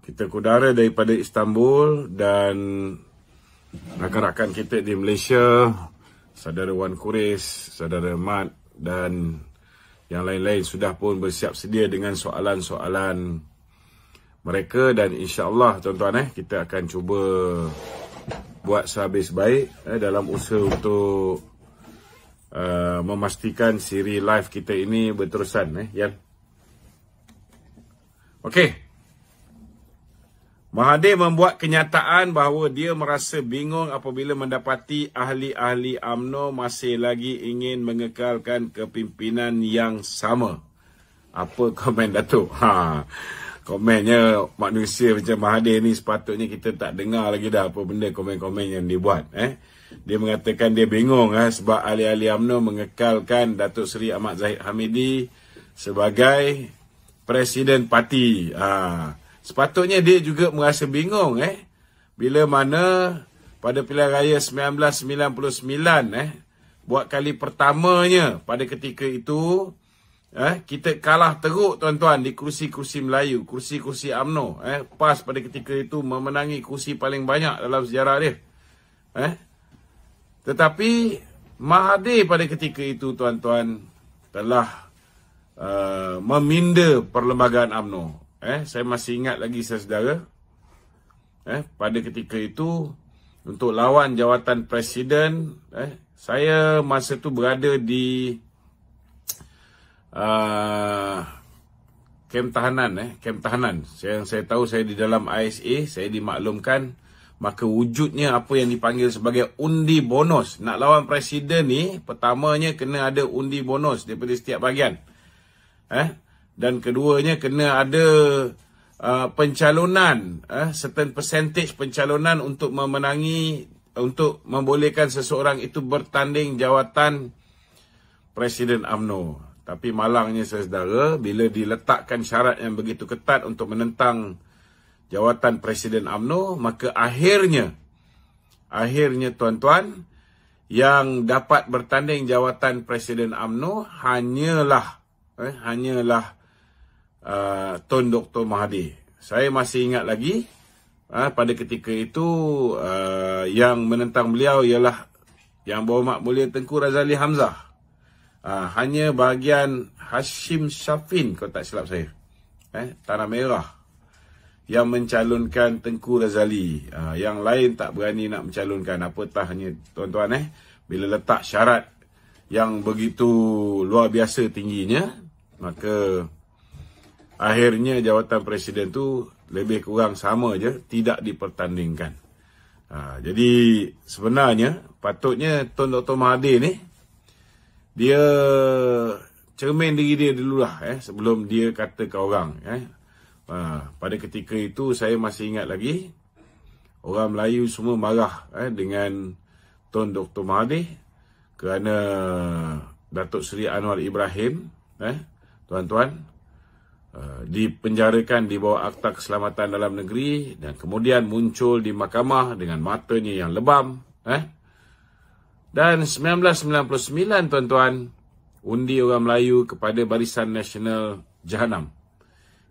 Kita kudara daripada Istanbul dan rakan-rakan kita di Malaysia, saudara Wan Kuris, saudara Mat dan yang lain-lain sudah pun bersiap sedia dengan soalan-soalan mereka, dan insya-Allah tuan-tuan kita akan cuba buat sehabis baik dalam usaha untuk memastikan siri live kita ini berterusan Yan. Okey. Mahathir membuat kenyataan bahawa dia merasa bingung apabila mendapati ahli-ahli UMNO masih lagi ingin mengekalkan kepimpinan yang sama. Apa komen Datuk? Komennya manusia macam Mahathir ni sepatutnya kita tak dengar lagi dah apa benda komen-komen yang dia buat. Dia mengatakan dia bingung sebab ahli-ahli UMNO mengekalkan Datuk Seri Ahmad Zahid Hamidi sebagai Presiden Parti. Sepatutnya dia juga merasa bingung bila mana pada pilihan raya 1999 buat kali pertamanya pada ketika itu kita kalah teruk tuan-tuan di kursi-kursi Melayu, kursi-kursi UMNO. PAS pada ketika itu memenangi kursi paling banyak dalam sejarah dia. Tetapi Mahathir pada ketika itu tuan-tuan telah meminda perlembagaan UMNO. Saya masih ingat lagi saudara, pada ketika itu untuk lawan jawatan presiden, saya masa tu berada di kem tahanan. Yang saya tahu saya di dalam ISA, saya dimaklumkan, maka wujudnya apa yang dipanggil sebagai undi bonus. Nak lawan presiden ni, pertamanya kena ada undi bonus daripada setiap bahagian. Dan keduanya kena ada pencalonan, certain percentage pencalonan untuk memenangi, untuk membolehkan seseorang itu bertanding jawatan Presiden UMNO. Tapi malangnya saudara, bila diletakkan syarat yang begitu ketat untuk menentang jawatan Presiden UMNO, maka akhirnya tuan-tuan, yang dapat bertanding jawatan Presiden UMNO hanyalah Tun Dr. Mahathir. Saya masih ingat lagi pada ketika itu yang menentang beliau ialah Yang Berhormat Mulia Tengku Razali Hamzah. Hanya bahagian Hashim Shafin, kalau tak silap saya, Tanah Merah, yang mencalonkan Tengku Razali. Yang lain tak berani nak mencalonkan. Apatahnya tuan-tuan, bila letak syarat yang begitu luar biasa tingginya, maka akhirnya jawatan presiden tu lebih kurang sama je, tidak dipertandingkan. Jadi sebenarnya patutnya Tun Dr. Mahathir ni, dia cermin diri dia dululah sebelum dia kata ke orang. Pada ketika itu saya masih ingat lagi, orang Melayu semua marah dengan Tun Dr. Mahathir kerana Datuk Seri Anwar Ibrahim, tuan-tuan, dipenjarakan di bawah Akta Keselamatan Dalam Negeri dan kemudian muncul di mahkamah dengan matanya yang lebam. Dan 1999 tuan-tuan, undi orang Melayu kepada Barisan Nasional Jahanam.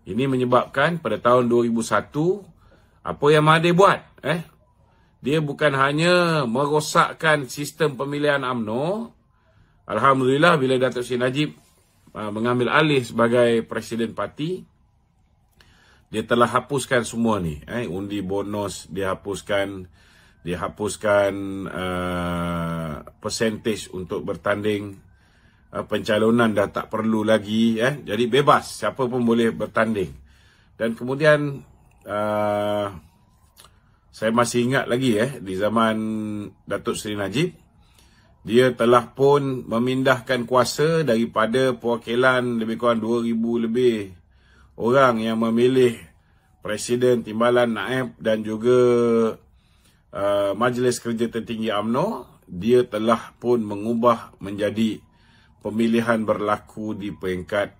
Ini menyebabkan pada tahun 2001, apa yang Mahathir buat? Dia bukan hanya merosakkan sistem pemilihan UMNO. Alhamdulillah bila Datuk Seri Najib mengambil alih sebagai Presiden Parti, dia telah hapuskan semua ni. Undi bonus dihapuskan, percentage untuk bertanding, pencalonan dah tak perlu lagi. Jadi bebas, siapa pun boleh bertanding. Dan kemudian saya masih ingat lagi di zaman Datuk Seri Najib, dia telah pun memindahkan kuasa daripada perwakilan lebih kurang 2,000 lebih orang yang memilih Presiden, Timbalan, Naib dan juga Majlis Kerja Tertinggi UMNO. Dia telah pun mengubah menjadi pemilihan berlaku di peringkat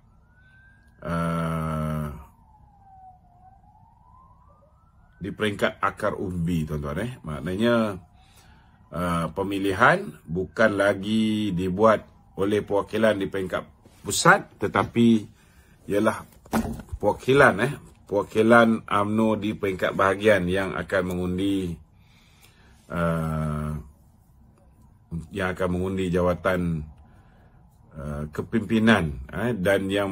akar umbi, tuan-tuan. Maknanya pemilihan bukan lagi dibuat oleh perwakilan di peringkat pusat, tetapi ialah perwakilan perwakilan UMNO di peringkat bahagian yang akan mengundi jawatan kepimpinan, dan yang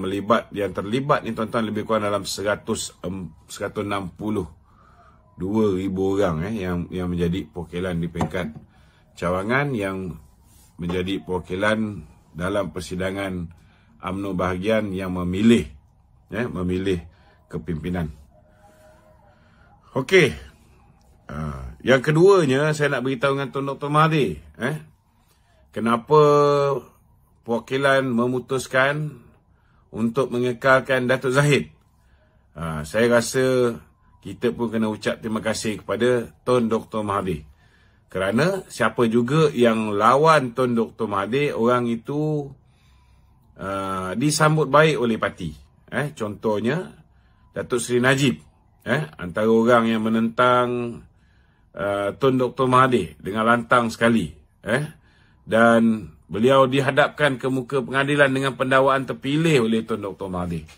terlibat ni tuan-tuan lebih kurang dalam 162,000 orang yang menjadi perwakilan di peringkat cawangan, yang menjadi perwakilan dalam persidangan UMNO bahagian yang memilih kepimpinan. Okey. Yang keduanya, saya nak beritahu dengan Tuan Dr. Mahathir, kenapa perwakilan memutuskan untuk mengekalkan Datuk Zahid. Saya rasa kita pun kena ucap terima kasih kepada Tun Dr. Mahathir. Kerana siapa juga yang lawan Tun Dr. Mahathir, orang itu disambut baik oleh parti. Contohnya, Datuk Seri Najib, antara orang yang menentang Tun Dr. Mahathir dengan lantang sekali. Dan beliau dihadapkan ke muka pengadilan dengan pendakwaan terpilih oleh Tun Dr. Mahathir.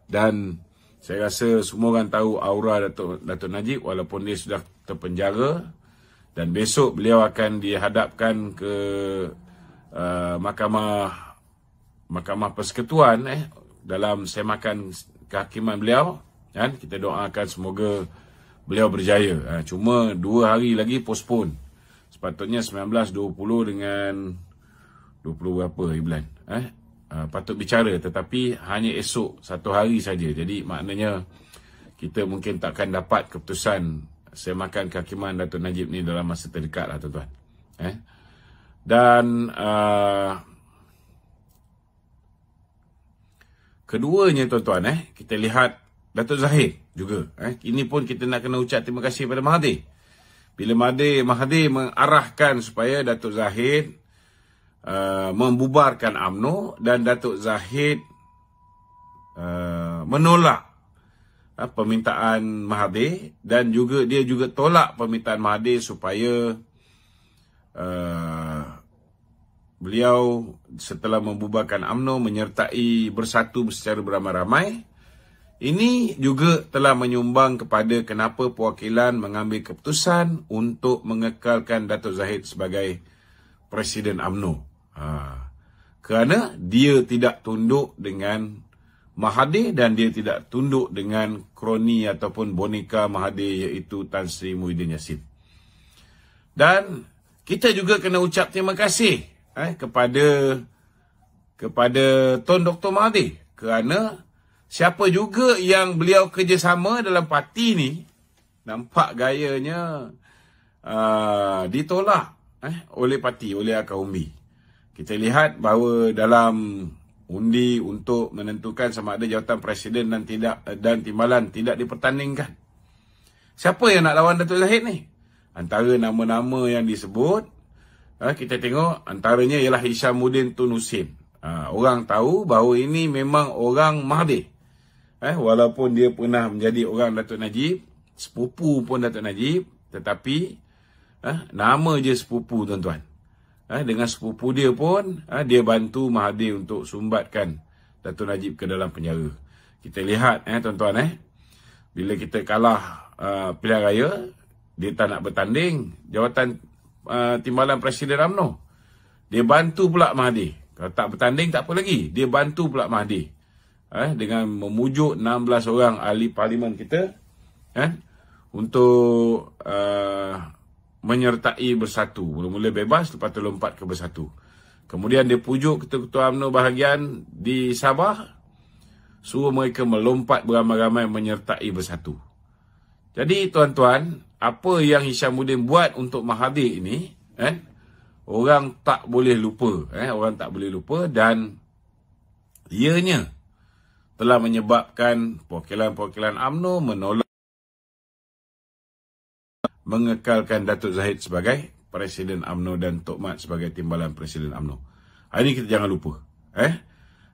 Dan saya rasa semua orang tahu aura Datuk Najib walaupun dia sudah terpenjara. Dan besok beliau akan dihadapkan ke Mahkamah Persekutuan dalam semakan kehakiman beliau. Kita doakan semoga beliau berjaya. Cuma 2 hari lagi postpone. Sepatutnya 19, 20 dengan 20 berapa hari bulan. Patut bicara, tetapi hanya esok 1 hari saja. Jadi maknanya kita mungkin takkan dapat keputusan semakan kehakiman Datuk Najib ni dalam masa terdekat lah tuan-tuan. Dan keduanya tuan-tuan, kita lihat Datuk Zahid juga. Ini pun kita nak kena ucap terima kasih kepada Mahathir. Bila Mahathir mengarahkan supaya Datuk Zahid membubarkan UMNO, dan Datuk Zahid menolak permintaan Mahathir, dan dia juga tolak permintaan Mahathir supaya beliau setelah membubarkan UMNO menyertai bersatu secara beramai-ramai. Ini juga telah menyumbang kepada kenapa perwakilan mengambil keputusan untuk mengekalkan Datuk Zahid sebagai Presiden UMNO. Kerana dia tidak tunduk dengan Mahathir dan dia tidak tunduk dengan kroni ataupun boneka Mahathir, iaitu Tan Sri Muhyiddin Yassin. Dan kita juga kena ucap terima kasih kepada Tun Dr. Mahathir, kerana siapa juga yang beliau kerjasama dalam parti ni, nampak gayanya ditolak oleh parti, oleh akar umbi. Kita lihat bahawa dalam undi untuk menentukan sama ada jawatan presiden dan timbalan tidak dipertandingkan. Siapa yang nak lawan Datuk Zahid ni? Antara nama-nama yang disebut, kita tengok antaranya ialah Hishamuddin Tun Hussein. Orang tahu bahawa ini memang orang Mahathir. Walaupun dia pernah menjadi orang Datuk Najib, sepupu pun Datuk Najib, tetapi nama je sepupu tuan-tuan. Dengan sepupu dia pun, dia bantu Mahathir untuk sumbatkan Datuk Najib ke dalam penjara. Kita lihat tuan-tuan, bila kita kalah pilihan raya, dia tak nak bertanding jawatan timbalan Presiden UMNO. Dia bantu pula Mahathir. Kalau tak bertanding tak apa lagi, dia bantu pula Mahathir. Dengan memujuk 16 orang ahli parlimen kita untuk menyertai bersatu. Mula-mula bebas, lepas tu lompat ke bersatu. Kemudian dia pujuk ketua-ketua UMNO bahagian di Sabah, suruh mereka melompat beramai-ramai menyertai bersatu. Jadi tuan-tuan, apa yang Hishamuddin buat untuk Mahathir ini, orang tak boleh lupa. Orang tak boleh lupa, dan ianya telah menyebabkan perwakilan-perwakilan UMNO menolak mengekalkan Datuk Zahid sebagai Presiden UMNO dan Tok Mat sebagai timbalan Presiden UMNO. Ini kita jangan lupa.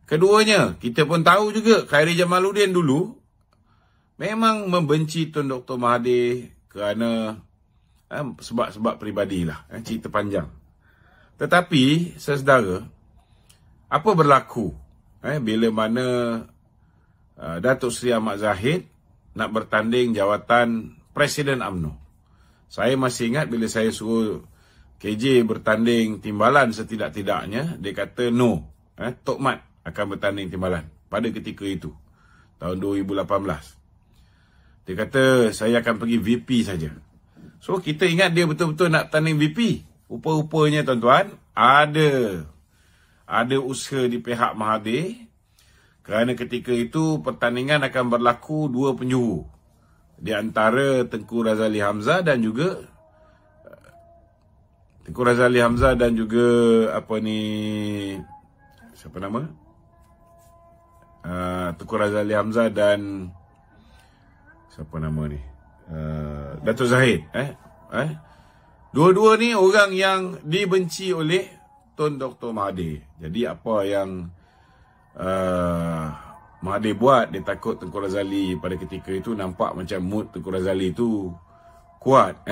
Keduanya, kita pun tahu juga Khairi Jamaluddin dulu memang membenci Tun Dr. Mahathir kerana sebab-sebab peribadilah. Cerita panjang. Tetapi, saudara, apa berlaku bila mana Datuk Seri Ahmad Zahid nak bertanding jawatan Presiden UMNO. Saya masih ingat bila saya suruh KJ bertanding timbalan setidak-tidaknya, dia kata no. Tok Mat akan bertanding timbalan pada ketika itu, tahun 2018. Dia kata saya akan pergi VP saja. So kita ingat dia betul-betul nak tanding VP. Rupa-rupanya tuan-tuan, ada usaha di pihak Mahathir, kerana ketika itu pertandingan akan berlaku dua penjuru, di antara Tengku Razali Hamzah dan juga siapa nama? Tengku Razali Hamzah dan siapa nama ni? Datuk Zahid. Dua-dua ni orang yang dibenci oleh Tun Dr. Mahathir. Jadi apa yang Mahathir buat, dia takut Tengku Razali pada ketika itu nampak macam mood Tengku Razali itu kuat,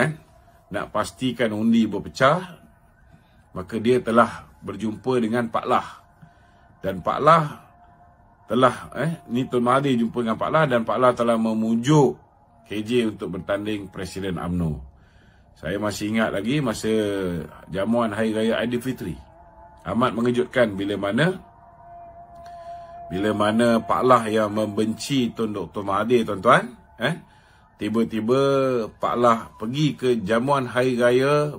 nak pastikan undi berpecah, maka dia telah berjumpa dengan Pak Lah. Dan Pak Lah telah, ni Tun Mahathir jumpa dengan Pak Lah, dan Pak Lah telah memujuk KJ untuk bertanding Presiden UMNO. Saya masih ingat lagi masa jamuan Hari Raya Aidilfitri. Amat mengejutkan bila mana Pak Lah yang membenci Tun Dr. Mahathir, tuan-tuan, tiba-tiba Pak Lah pergi ke jamuan Hari Raya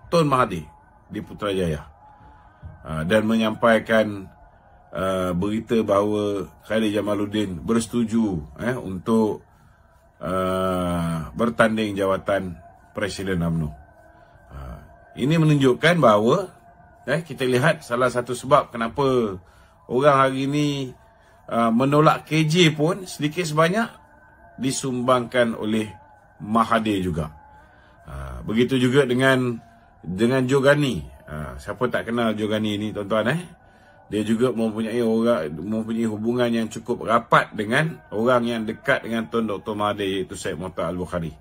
Tun Mahathir di Putrajaya, dan menyampaikan berita bahawa Khalid Jamaluddin bersetuju untuk bertanding jawatan Presiden UMNO. Ini menunjukkan bahawa kita lihat salah satu sebab kenapa orang hari ini menolak KJ pun sedikit sebanyak disumbangkan oleh Mahathir juga. Begitu juga dengan Jogani. Siapa tak kenal Jogani ni, tuan-tuan? Dia juga mempunyai hubungan yang cukup rapat dengan orang yang dekat dengan Tun Dr. Mahathir, iaitu Syed Mohtar Al-Bukhari.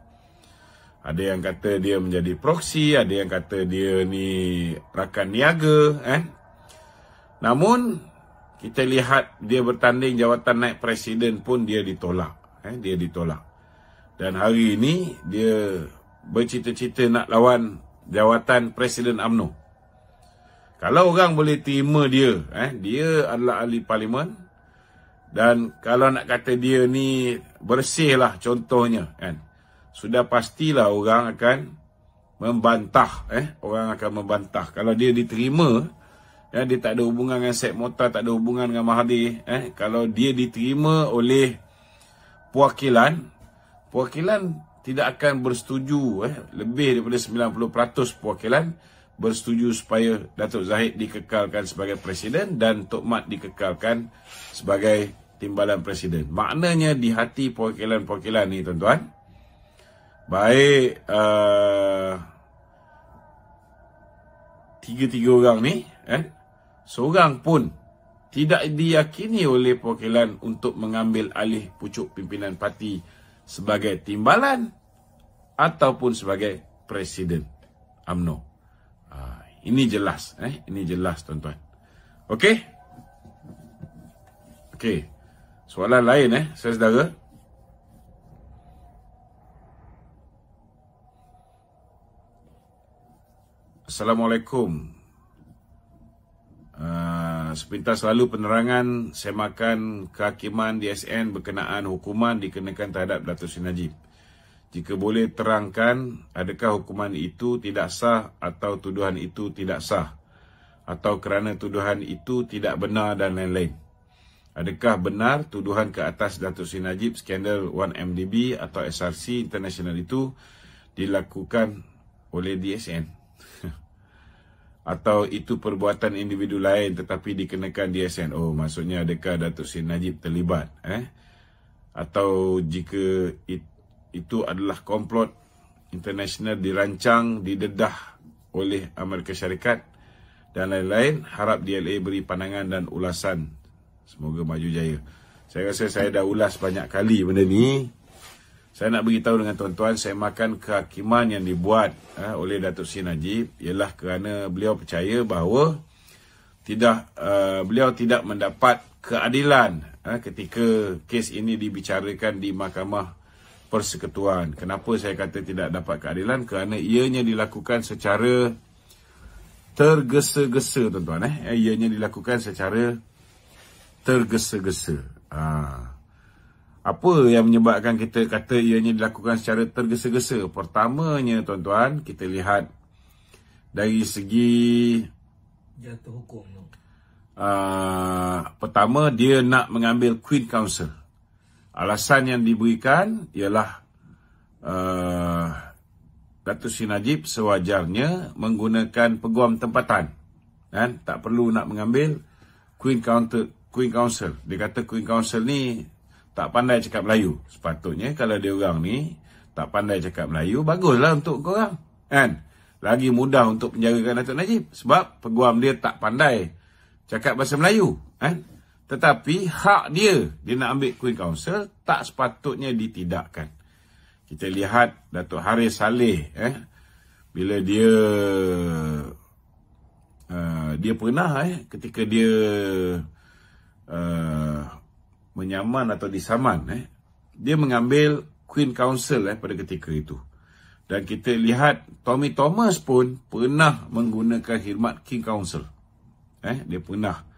Ada yang kata dia menjadi proksi, ada yang kata dia ni rakan niaga, Namun kita lihat dia bertanding jawatan naib presiden pun dia ditolak, dia ditolak. Dan hari ini dia bercita-cita nak lawan jawatan Presiden UMNO. Kalau orang boleh terima dia, dia adalah ahli parlimen, dan kalau nak kata dia ni bersih lah contohnya, sudah pastilah orang akan membantah, orang akan membantah. Kalau dia diterima, dia tak ada hubungan dengan Syed Mohtar, tak ada hubungan dengan Mahathir, kalau dia diterima oleh perwakilan tidak akan bersetuju, lebih daripada 90% perwakilan bersetuju supaya Datuk Zahid dikekalkan sebagai presiden dan Tok Mat dikekalkan sebagai timbalan presiden. Maknanya di hati perwakilan-perwakilan ni, tuan-tuan, baik tiga-tiga orang ni, seorang pun tidak diyakini oleh perwakilan untuk mengambil alih pucuk pimpinan parti sebagai timbalan ataupun sebagai presiden UMNO. Ini jelas, ini jelas, tuan-tuan. Okey? Okey. Soalan lain, saudara. Assalamualaikum. Sepintas lalu penerangan semakan kehakiman DSN berkenaan hukuman dikenakan terhadap Datuk Seri Najib. Jika boleh terangkan, adakah hukuman itu tidak sah atau tuduhan itu tidak sah, atau kerana tuduhan itu tidak benar dan lain-lain? Adakah benar tuduhan ke atas Datuk Seri Najib skandal 1MDB atau SRC International itu dilakukan oleh DSN? Atau itu perbuatan individu lain tetapi dikenakan DSN? Oh, maksudnya adakah Datuk Seri Najib terlibat? Atau jika itu adalah komplot internasional dirancang, didedah oleh Amerika Syarikat dan lain-lain, harap DLA beri pandangan dan ulasan. Semoga maju jaya. Saya rasa saya dah ulas banyak kali benda ni. Saya nak beritahu dengan tuan-tuan, saya makan kehakiman yang dibuat oleh Datuk Seri Najib ialah kerana beliau percaya bahawa beliau tidak mendapat keadilan ketika kes ini dibicarakan di Mahkamah Persekutuan. Kenapa saya kata tidak dapat keadilan? Kerana ianya dilakukan secara tergesa-gesa, tuan-tuan. Ianya dilakukan secara tergesa-gesa. Apa yang menyebabkan kita kata ianya dilakukan secara tergesa-gesa? Pertamanya, tuan-tuan, kita lihat dari segi jatuh hukum. Pertama, dia nak mengambil Queen Counsel. Alasan yang diberikan ialah Datuk Seri Najib sewajarnya menggunakan peguam tempatan, kan? Tak perlu nak mengambil Queen Counsel. Dia kata Queen Counsel ni tak pandai cakap Melayu. Sepatutnya kalau dia orang ni tak pandai cakap Melayu, baguslah untuk korang, kan? Lagi mudah untuk penjarakan Datuk Najib sebab peguam dia tak pandai cakap bahasa Melayu, kan? Tetapi hak dia nak ambil Queen Counsel, tak sepatutnya ditidakkan. Kita lihat Datuk Haris Saleh, bila dia pernah ketika dia menyaman atau disaman, dia mengambil Queen Counsel pada ketika itu. Dan kita lihat Tommy Thomas pun pernah menggunakan khidmat King Counsel. Dia pernah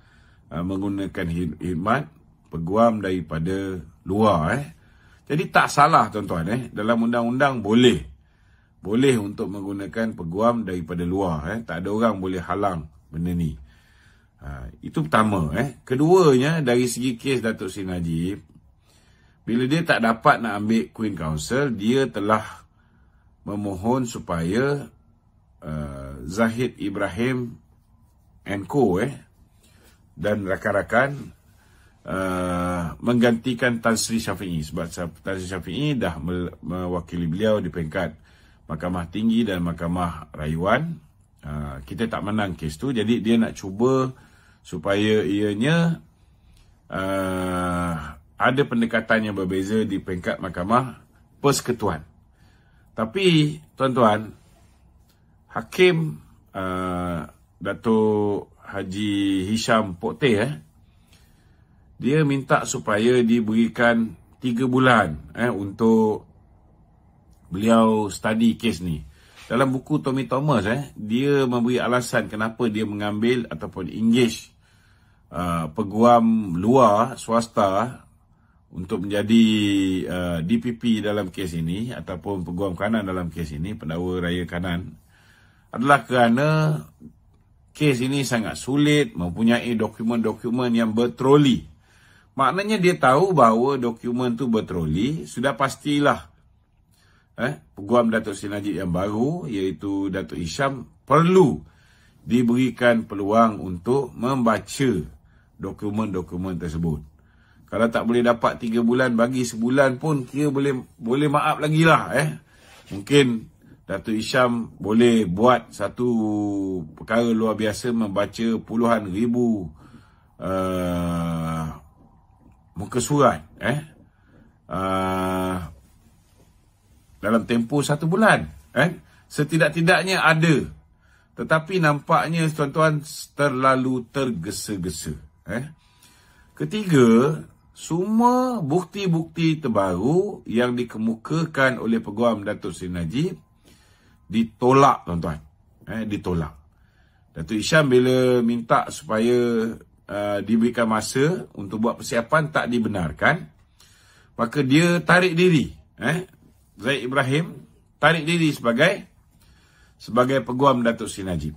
menggunakan khidmat peguam daripada luar. Jadi tak salah, tuan-tuan. Dalam undang-undang boleh untuk menggunakan peguam daripada luar. Tak ada orang boleh halang benda ni. Itu pertama. Keduanya, dari segi kes Datuk Seri Najib, bila dia tak dapat nak ambil Queen Counsel, dia telah memohon supaya Zahid Ibrahim and Co. Dan rakan-rakan menggantikan Tan Sri Syafiee, sebab Tan Sri Syafiee dah mewakili beliau di peringkat Mahkamah Tinggi dan Mahkamah Rayuan. Kita tak menang kes tu, jadi dia nak cuba supaya ianya ada pendekatan yang berbeza di peringkat Mahkamah Persekutuan. Tapi, tuan-tuan, Hakim Datuk Haji Hisham Pokteh, dia minta supaya diberikan 3 bulan untuk beliau study kes ni. Dalam buku Tommy Thomas, dia memberi alasan kenapa dia mengambil ataupun engage peguam luar swasta untuk menjadi DPP dalam kes ini ataupun peguam kanan dalam kes ini, pendakwa raya kanan, adalah kerana kes ini sangat sulit, mempunyai dokumen-dokumen yang bertroli. Maknanya dia tahu bahawa dokumen tu bertroli, sudah pastilah peguam Datuk Seri Najib yang baru, iaitu Datuk Hisham, perlu diberikan peluang untuk membaca dokumen-dokumen tersebut. Kalau tak boleh dapat 3 bulan, bagi sebulan pun kira boleh maaf lagi lah. Mungkin Datuk Hisham boleh buat satu perkara luar biasa, membaca puluhan ribu muka surat dalam tempoh 1 bulan. Setidak-tidaknya ada. Tetapi nampaknya, tuan-tuan, terlalu tergesa-gesa. Ketiga, semua bukti-bukti terbaru yang dikemukakan oleh peguam Datuk Seri Najib ditolak, tuan-tuan. Ditolak. Datuk Hisham bila minta supaya diberikan masa untuk buat persiapan, tak dibenarkan. Maka dia tarik diri. Zahid Ibrahim tarik diri sebagai peguam Datuk Seri Najib.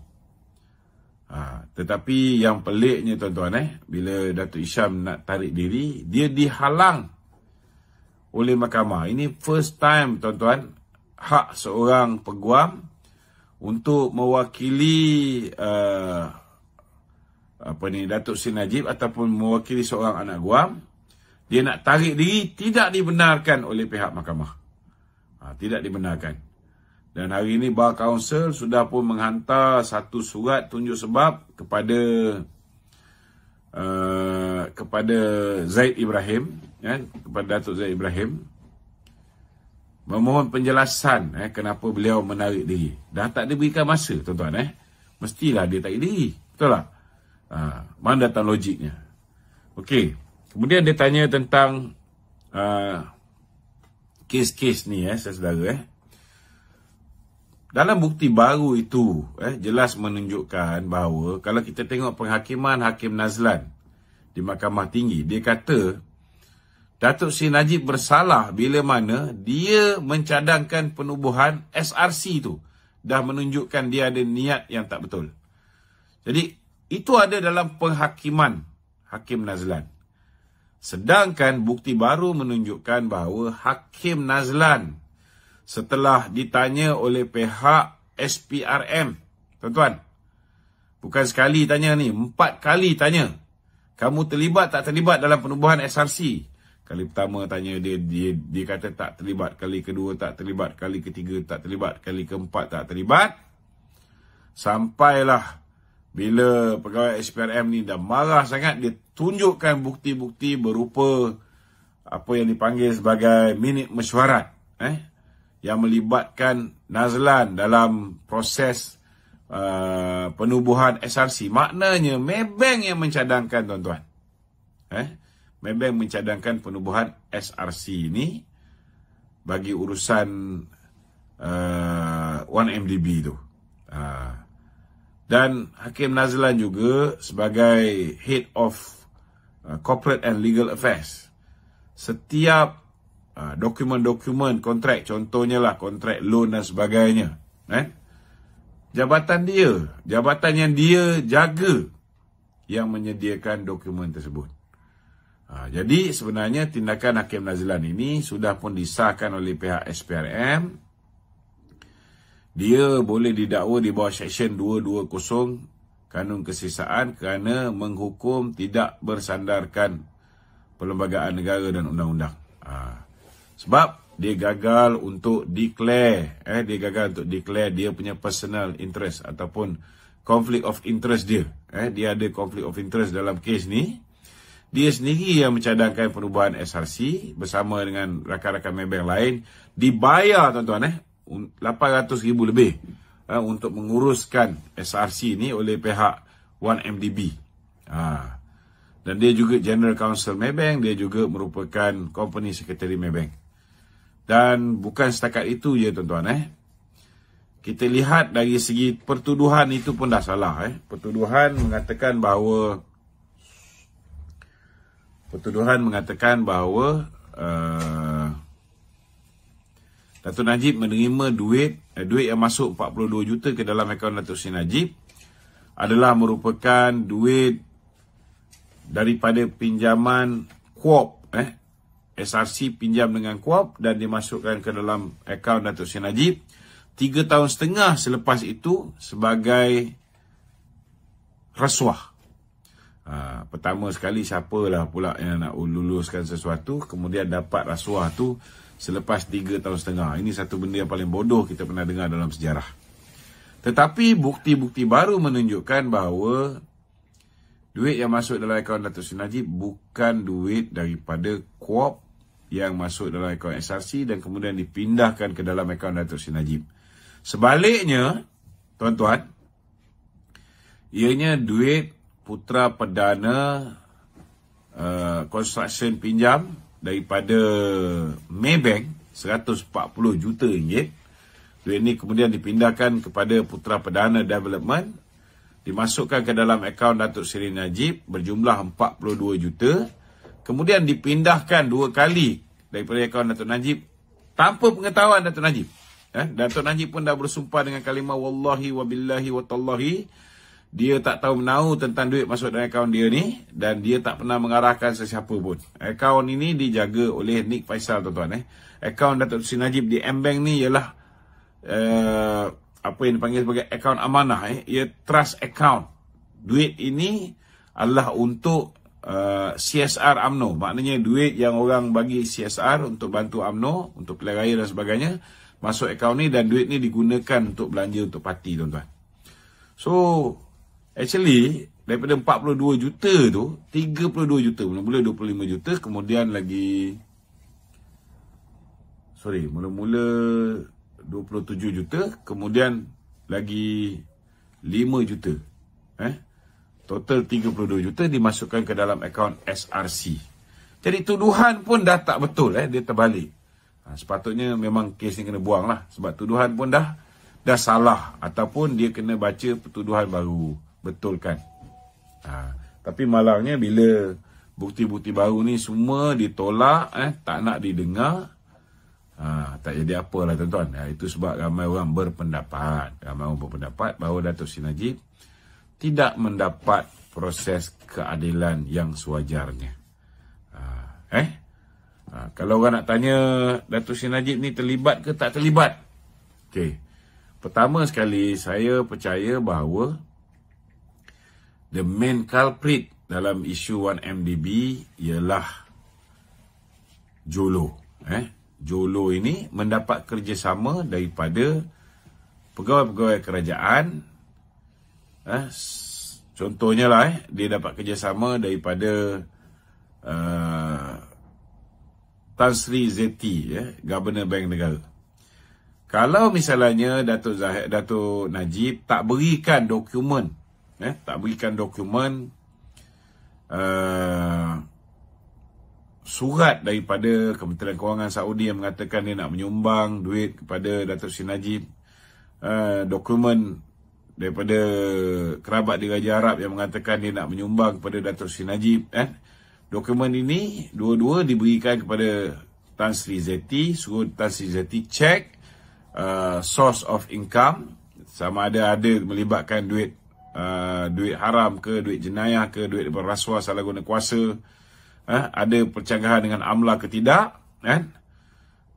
Tetapi yang peliknya, tuan-tuan, bila Datuk Hisham nak tarik diri, dia dihalang oleh mahkamah. Ini first time, tuan-tuan, hak seorang peguam untuk mewakili Datuk Seri Najib ataupun mewakili seorang anak guam, dia nak tarik diri, tidak dibenarkan oleh pihak mahkamah. Tidak dibenarkan. Dan hari ini Bar Council sudah pun menghantar satu surat tunjuk sebab kepada Zahid Ibrahim, kepada Datuk Zahid Ibrahim, memohon penjelasan kenapa beliau menarik diri. Dah tak diberikan masa, tuan-tuan. Mestilah dia tarik diri. Betul tak? Mana datang logiknya? Okey. Kemudian dia tanya tentang kes-kes ni, saudara. Dalam bukti baru itu, jelas menunjukkan bahawa kalau kita tengok penghakiman Hakim Nazlan di Mahkamah Tinggi, dia kata Datuk Seri Najib bersalah bila mana dia mencadangkan penubuhan SRC tu. Dah menunjukkan dia ada niat yang tak betul. Jadi, itu ada dalam penghakiman Hakim Nazlan. Sedangkan bukti baru menunjukkan bahawa Hakim Nazlan setelah ditanya oleh pihak SPRM, tuan-tuan, bukan sekali tanya ni, 4 kali tanya, kamu terlibat tak terlibat dalam penubuhan SRC? Kali pertama tanya dia kata tak terlibat, kali kedua tak terlibat, kali ketiga tak terlibat, kali keempat tak terlibat. Sampailah bila pegawai SPRM ni dah marah sangat, dia tunjukkan bukti-bukti berupa apa yang dipanggil sebagai minit mesyuarat, yang melibatkan Nazlan dalam proses penubuhan SRC. Maknanya Maybank yang mencadangkan, tuan-tuan. Maybank mencadangkan penubuhan SRC ini bagi urusan 1MDB tu. Dan Hakim Nazlan juga sebagai Head of Corporate and Legal Affairs, setiap dokumen-dokumen kontrak, contohnya lah kontrak loan dan sebagainya, jabatan yang dia jaga yang menyediakan dokumen tersebut. Jadi sebenarnya tindakan Hakim Nazlan ini sudah pun disahkan oleh pihak SPRM. Dia boleh didakwa di bawah Seksyen 220 Kanun Kesisaan kerana menghukum tidak bersandarkan perlembagaan negara dan undang-undang. Sebab dia gagal untuk declare, dia punya personal interest ataupun conflict of interest dia. Dia ada conflict of interest dalam kes ni. Dia sendiri yang mencadangkan penubuhan SRC bersama dengan rakan-rakan Maybank lain, dibayar, tuan-tuan, 800,000 lebih untuk menguruskan SRC ni oleh pihak 1MDB. Dan dia juga General Counsel Maybank, dia juga merupakan Company Secretary Maybank. Dan bukan setakat itu je, tuan-tuan. Kita lihat dari segi pertuduhan itu pun dah salah. Pertuduhan mengatakan bahawa Datuk Najib menerima duit yang masuk 42 juta ke dalam akaun Datuk Seri Najib adalah merupakan duit daripada pinjaman Kuop. SRC pinjam dengan Kuop dan dimasukkan ke dalam akaun Datuk Seri Najib 3 tahun setengah selepas itu sebagai rasuah. Pertama sekali siapalah pula yang nak luluskan sesuatu kemudian dapat rasuah tu selepas 3 tahun setengah. Ini satu benda yang paling bodoh kita pernah dengar dalam sejarah. Tetapi bukti-bukti baru menunjukkan bahawa duit yang masuk dalam akaun Datuk Seri Najib bukan duit daripada Kuop yang masuk dalam akaun SRC dan kemudian dipindahkan ke dalam akaun Datuk Seri Najib. Sebaliknya, tuan-tuan, ianya duit Putra Perdana construction pinjam daripada Maybank 140 juta ringgit. Duit ini kemudian dipindahkan kepada Putra Perdana Development, dimasukkan ke dalam akaun Datuk Seri Najib berjumlah 42 juta, kemudian dipindahkan 2 kali daripada akaun Datuk Najib tanpa pengetahuan Datuk Najib. Datuk Najib pun dah bersumpah dengan kalimah wallahi wa billahi wa tallahi. Dia tak tahu menahu tentang duit masuk dalam akaun dia ni dan dia tak pernah mengarahkan sesiapa pun. Akaun ini dijaga oleh Nick Faisal, tuan-tuan. Akaun Datuk Seri Najib di M-Bank ni ialah apa yang dipanggil sebagai akaun amanah. Ia trust account. Duit ini adalah untuk CSR UMNO. Maknanya duit yang orang bagi CSR untuk bantu UMNO, untuk pilihan raya dan sebagainya, masuk akaun ni dan duit ni digunakan untuk belanja untuk parti, tuan-tuan. So, actually, daripada 42 juta tu, 32 juta, mula-mula 25 juta, kemudian lagi, mula-mula 27 juta, kemudian lagi 5 juta. Total 32 juta dimasukkan ke dalam akaun SRC. Jadi tuduhan pun dah tak betul, dia terbalik. Sepatutnya memang kes ni kena buang lah. Sebab tuduhan pun dah salah. Ataupun dia kena baca pertuduhan baru. Betulkan. Tapi malangnya bila bukti-bukti baru ni semua ditolak, tak nak didengar, tak jadi apalah tuan-tuan. Itu sebab ramai orang berpendapat. Bahawa Datuk Seri Najib tidak mendapat proses keadilan yang sewajarnya. Kalau orang nak tanya Datuk Seri Najib ni terlibat ke tak terlibat? Okey. Pertama sekali, saya percaya bahawa the main culprit dalam isu 1MDB ialah Jolo. Jolo ini mendapat kerjasama daripada pegawai-pegawai kerajaan. Contohnya lah, dia dapat kerjasama daripada Tan Sri Zeti, Governor Bank Negara. Kalau misalnya Datuk Najib tak berikan dokumen, surat daripada Kementerian Kewangan Saudi yang mengatakan dia nak menyumbang duit kepada Datuk Seri Najib, dokumen daripada kerabat di Raja Arab yang mengatakan dia nak menyumbang kepada Datuk Seri Najib, dokumen ini dua-dua diberikan kepada Tan Sri Zeti, suruh Tan Sri Zeti cek source of income, sama ada melibatkan duit haram ke, duit jenayah ke, duit berrasuah, salah guna kuasa, ada percanggahan dengan AMLA ke tidak,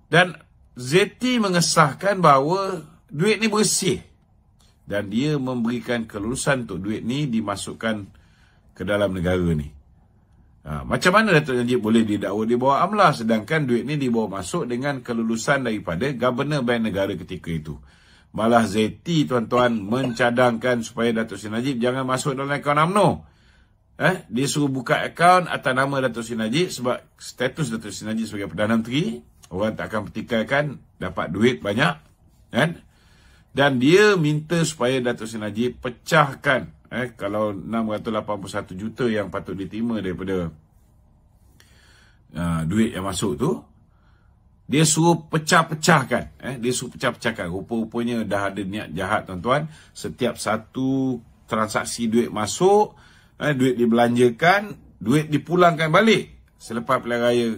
dan Zeti mengesahkan bahawa duit ni bersih dan dia memberikan kelulusan untuk duit ni dimasukkan ke dalam negara ni. Macam mana Datuk Najib boleh didakwa di bawah AMLA sedangkan duit ni dibawa masuk dengan kelulusan daripada Governor Bank Negara ketika itu? Malah Zeti, tuan-tuan, mencadangkan supaya Datuk Seri Najib jangan masuk dalam akaun UMNO. Dia suruh buka akaun atas nama Datuk Seri Najib sebab status Datuk Seri Najib sebagai Perdana Menteri, orang tak akan pertikaikan dapat duit banyak, dan dia minta supaya Datuk Seri Najib pecahkan kalau 681 juta yang patut diterima daripada duit yang masuk tu, dia suruh pecah-pecahkan. Dia suruh pecah-pecahkan. Rupa-rupanya dah ada niat jahat, tuan-tuan. Setiap satu transaksi duit masuk, duit dibelanjakan, duit dipulangkan balik selepas pilihan raya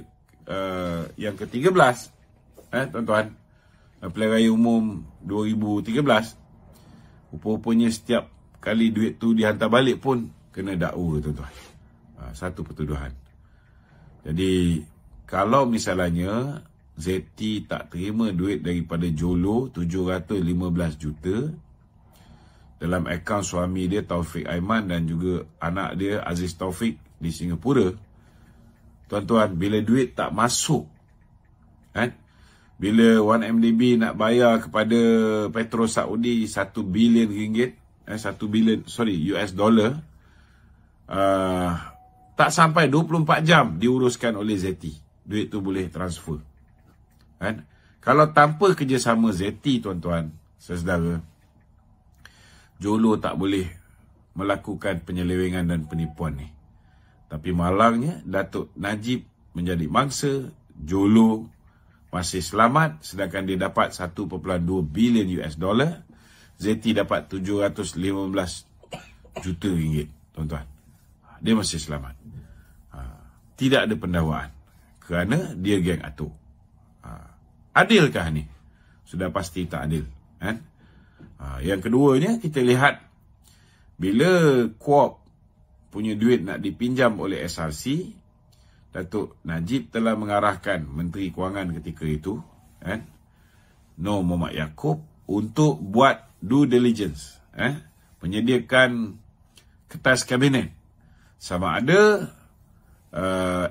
yang ke-13, tuan-tuan, pilihan raya umum 2013. Rupa-rupanya setiap kali duit tu dihantar balik pun kena dakwa, tuan-tuan. Satu pertuduhan. Jadi kalau misalnya Zeti tak terima duit daripada Jolo 715 juta dalam akaun suami dia Taufik Aiman dan juga anak dia Aziz Taufik di Singapura, tuan-tuan, bila duit tak masuk, bila 1MDB nak bayar kepada Petro Saudi 1 bilion ringgit, US dollar, tak sampai 24 jam diuruskan oleh Zeti, duit tu boleh transfer. Kalau tanpa kerjasama Zeti, tuan-tuan, saudara, Jolo tak boleh melakukan penyelewengan dan penipuan ni. Tapi malangnya Datuk Najib menjadi mangsa, Jolo masih selamat, sedangkan dia dapat 1.2 bilion US dollar, Zeti dapat 715 juta ringgit, tuan-tuan. Dia masih selamat. Tidak ada pendakwaan kerana dia geng atuk. Adilkah ni? Sudah pasti tak adil. Yang keduanya, kita lihat bila KUOP punya duit nak dipinjam oleh SRC, Datuk Najib telah mengarahkan Menteri Kewangan ketika itu, Nur Mohamed Yaakob, untuk buat due diligence, menyediakan kertas kabinet sama ada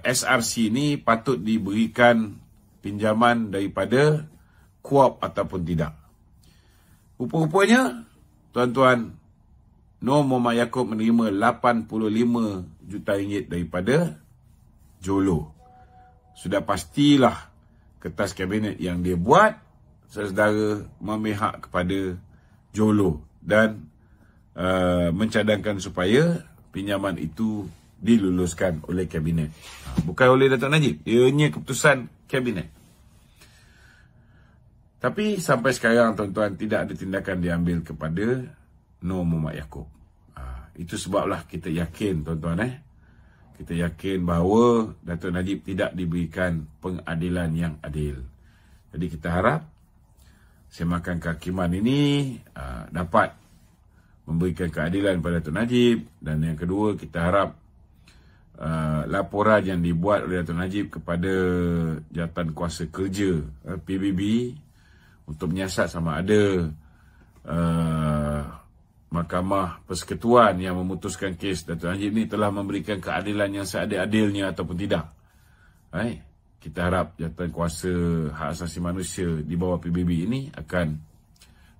SRC ni patut diberikan pinjaman daripada KUOP ataupun tidak. Rupa-rupanya, tuan-tuan, Nur Mohamed Yaakob menerima 85 juta ringgit daripada Jolo. Sudah pastilah kertas kabinet yang dia buat, saudara, memihak kepada Jolo dan mencadangkan supaya pinjaman itu diluluskan oleh Kabinet. Bukan oleh Datuk Najib. Ianya keputusan Kabinet. Tapi sampai sekarang tuan-tuan tidak ada tindakan diambil kepada Nur Muhammad Yaakob. Itu sebablah kita yakin tuan-tuan kita yakin bahawa Datuk Najib tidak diberikan pengadilan yang adil. Jadi kita harap semakan kehakiman ini dapat memberikan keadilan kepada Datuk Najib. Dan yang kedua, kita harap laporan yang dibuat oleh Datuk Najib kepada Jawatan Kuasa Kerja PBB untuk menyiasat sama ada Mahkamah Persekutuan yang memutuskan kes Datuk Najib ini telah memberikan keadilan yang seadil-adilnya ataupun tidak. Kita harap Jawatan Kuasa Hak Asasi Manusia di bawah PBB ini akan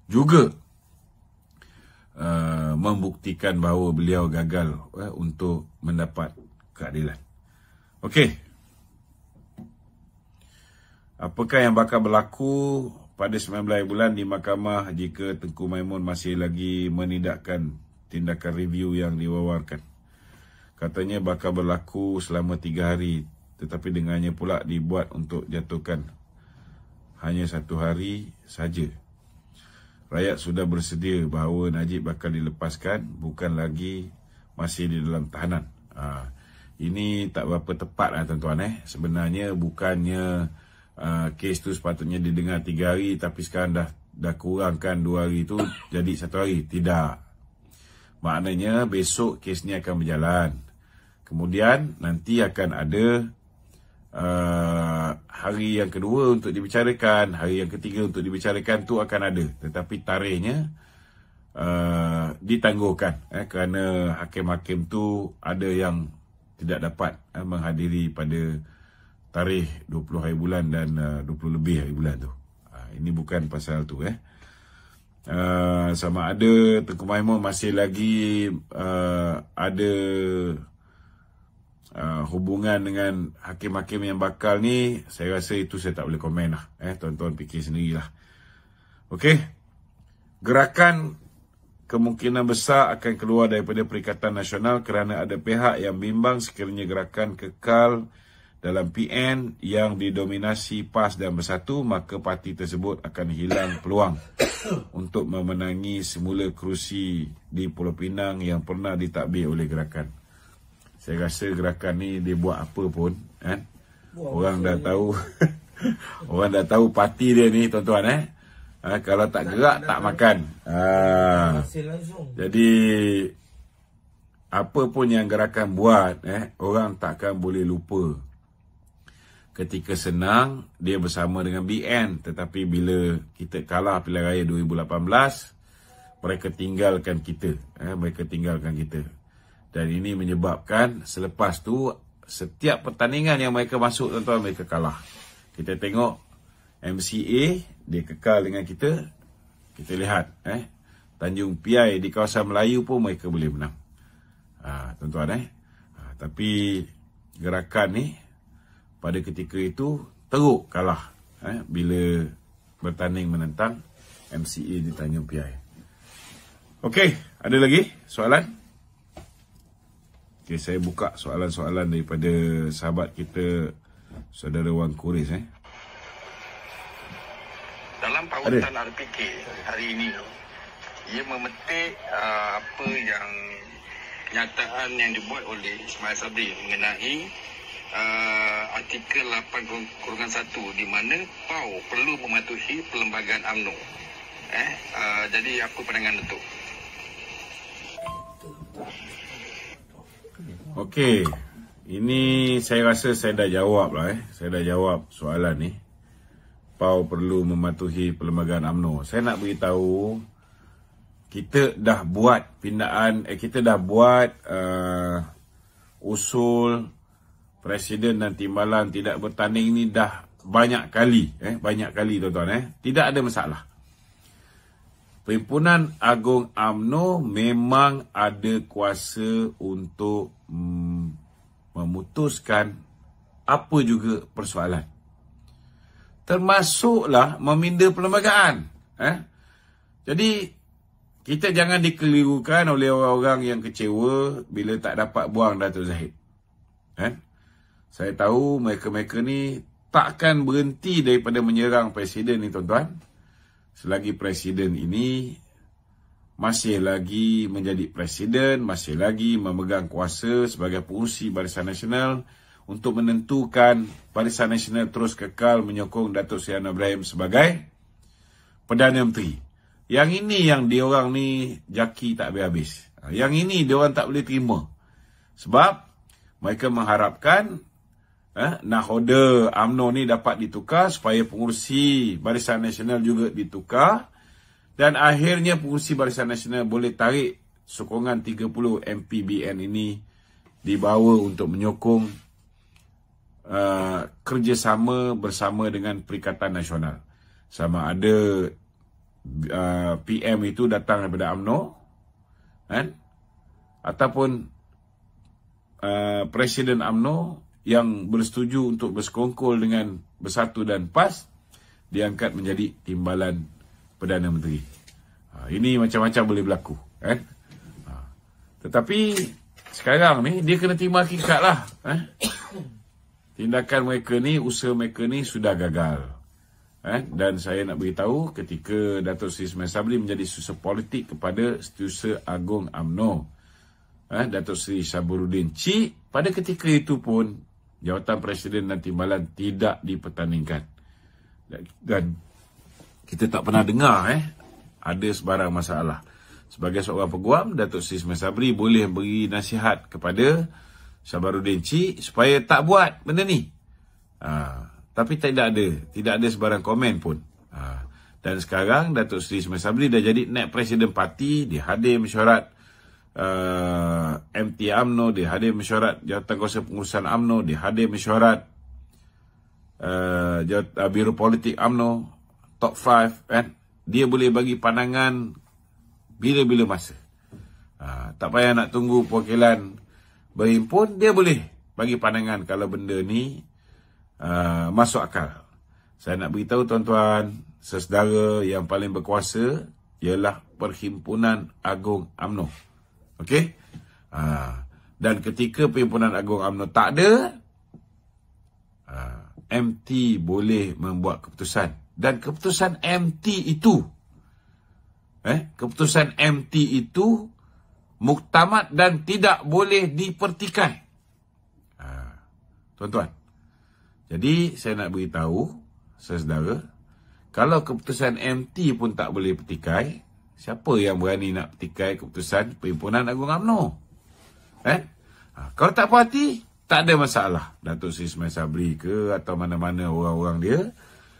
juga membuktikan bahawa beliau gagal untuk mendapat keadilan. Okey. Apakah yang bakal berlaku pada 19 bulan di mahkamah jika Tengku Maimun masih lagi menindakkan tindakan review yang diwawarkan? Katanya bakal berlaku selama 3 hari, tetapi dengannya pula dibuat untuk jatuhkan hanya 1 hari saja. Rakyat sudah bersedia bahawa Najib bakal dilepaskan, bukan lagi masih di dalam tahanan. Ini tak berapa tepat lah tuan-tuan. Sebenarnya bukannya kes tu sepatutnya didengar 3 hari, tapi sekarang dah kurangkan 2 hari tu jadi 1 hari. Tidak. Maknanya besok kes ni akan berjalan. Kemudian nanti akan ada hari yang kedua untuk dibicarakan, hari yang ketiga untuk dibicarakan tu akan ada. Tetapi tarikhnya ditangguhkan kerana hakim-hakim tu ada yang tidak dapat menghadiri pada tarikh 20 hari bulan dan 20 lebih hari bulan tu. Ini bukan pasal tu. Sama ada Tengku Maimun masih lagi ada hubungan dengan hakim-hakim yang bakal ni, saya rasa itu saya tak boleh komen lah. Tuan-tuan fikir sendirilah. Okey. Gerakan kemungkinan besar akan keluar daripada Perikatan Nasional kerana ada pihak yang bimbang sekiranya gerakan kekal dalam PN yang didominasi PAS dan Bersatu, maka parti tersebut akan hilang peluang untuk memenangi semula kerusi di Pulau Pinang yang pernah ditadbir oleh gerakan. Saya rasa gerakan ni dia buat apa pun, orang dah tahu orang dah tahu parti dia ni tuan-tuan. Kalau tak gerak tak makan. Jadi apa pun yang gerakan buat, orang takkan boleh lupa. Ketika senang dia bersama dengan BN, tetapi bila kita kalah pilihan raya 2018, mereka tinggalkan kita. Mereka tinggalkan kita. Dan ini menyebabkan selepas tu setiap pertandingan yang mereka masuk tuan-tuan, mereka kalah. Kita tengok MCA dia kekal dengan kita. Kita lihat Tanjung Piai di kawasan Melayu pun mereka boleh menang. Tuan-tuan tapi gerakan ni pada ketika itu teruk kalah bila bertanding menentang MCA di Tanjung Piai. Okey, ada lagi soalan? Okay, saya buka soalan-soalan daripada sahabat kita, Saudara Wan Kuris. Dalam pautan RPK hari ini, ia memetik apa yang kenyataan yang dibuat oleh Ismail Sabri mengenai artikel 8/1 di mana PAU perlu mematuhi Perlembagaan UMNO. Jadi apa pandangan Datuk? Okey, ini saya rasa saya dah jawab lah. Saya dah jawab soalan ni. PAU perlu mematuhi Perlembagaan UMNO. Saya nak beritahu, kita dah buat pindaan, kita dah buat usul Presiden dan Timbalan tidak bertanding ni dah banyak kali. Banyak kali tuan-tuan. Tidak ada masalah. Perhimpunan Agung UMNO memang ada kuasa untuk memutuskan apa juga persoalan. Termasuklah meminda perlembagaan. Jadi kita jangan dikelirukan oleh orang-orang yang kecewa bila tak dapat buang Datuk Zahid. Saya tahu mereka-mereka ni takkan berhenti daripada menyerang Presiden ni, tuan-tuan. Selagi Presiden ini masih lagi menjadi Presiden, masih lagi memegang kuasa sebagai pengurusi Barisan Nasional untuk menentukan Barisan Nasional terus kekal menyokong Datuk Seri Anwar Ibrahim sebagai Perdana Menteri. Yang ini yang diorang ni jaki tak habis-habis. Yang ini diorang tak boleh terima. Sebab mereka mengharapkan nakhoda UMNO ni dapat ditukar supaya pengurusi Barisan Nasional juga ditukar. Dan akhirnya pengurusi Barisan Nasional boleh tarik sokongan 30 MPBN ini dibawa untuk menyokong kerjasama bersama dengan Perikatan Nasional. Sama ada PM itu datang daripada UMNO, ataupun Presiden UMNO yang bersetuju untuk bersekongkol dengan Bersatu dan PAS diangkat menjadi timbalan Perdana Menteri. Ini macam-macam boleh berlaku. Tetapi sekarang ni dia kena terima hakikat lah. Tindakan mereka ni, usaha mereka ni sudah gagal. Dan saya nak beritahu ketika Datuk Seri Ismail Sabri menjadi setiausaha politik kepada Setiausaha Agung UMNO, Datuk Seri Saburuddin Cik, pada ketika itu pun jawatan Presiden dan timbalan tidak dipertandingkan. Dan kita tak pernah dengar ada sebarang masalah. Sebagai seorang peguam, Datuk Seri Ismail Sabri boleh beri nasihat kepada Saburuddin Cik supaya tak buat benda ni. Tapi tidak ada sebarang komen pun. Dan sekarang Datuk Seri Ismail Sabri dah jadi naib Presiden Parti, dia hadir mesyuarat MT UMNO, dia hadir mesyuarat Jawatankuasa Pengurusan UMNO, dia hadir mesyuarat Biro Politik UMNO, Top 5, dia boleh bagi pandangan bila-bila masa. Tak payah nak tunggu perwakilan berhimpun, dia boleh bagi pandangan kalau benda ni masuk akal. Saya nak beritahu tuan-tuan, sesedara yang paling berkuasa ialah Perhimpunan Agung UMNO. Okey? Dan ketika Perhimpunan Agung UMNO tak ada, MT boleh membuat keputusan. Dan keputusan MT itu, keputusan MT itu muktamad dan tidak boleh dipertikai. Tuan-tuan, jadi saya nak beritahu saudara, kalau keputusan MT pun tak boleh petikai, siapa yang berani nak petikai keputusan Perhimpunan Agung UMNO? Kalau tak puas hati, tak ada masalah. Datuk Seri Ismail Sabri ke atau mana-mana orang-orang dia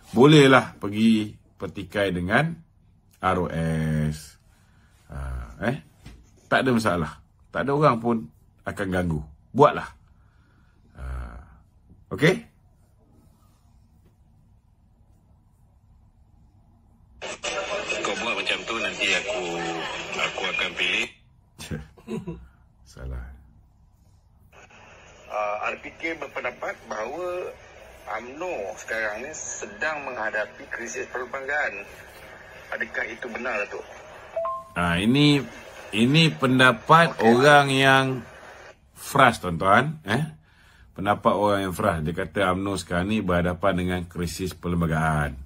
bolehlah pergi petikai dengan ROS. Tak ada masalah. Tak ada orang pun akan ganggu. Buatlah. Okey? Kau buat macam tu, nanti aku akan pilih. Salah. RPK berpendapat bahawa UMNO sekarang ni sedang menghadapi krisis perlembagaan. Adakah itu benar, Datuk? Ini pendapat orang yang frust, tuan-tuan. Pendapat orang yang frust. Dia kata UMNO sekarang ni berhadapan dengan krisis perlembagaan.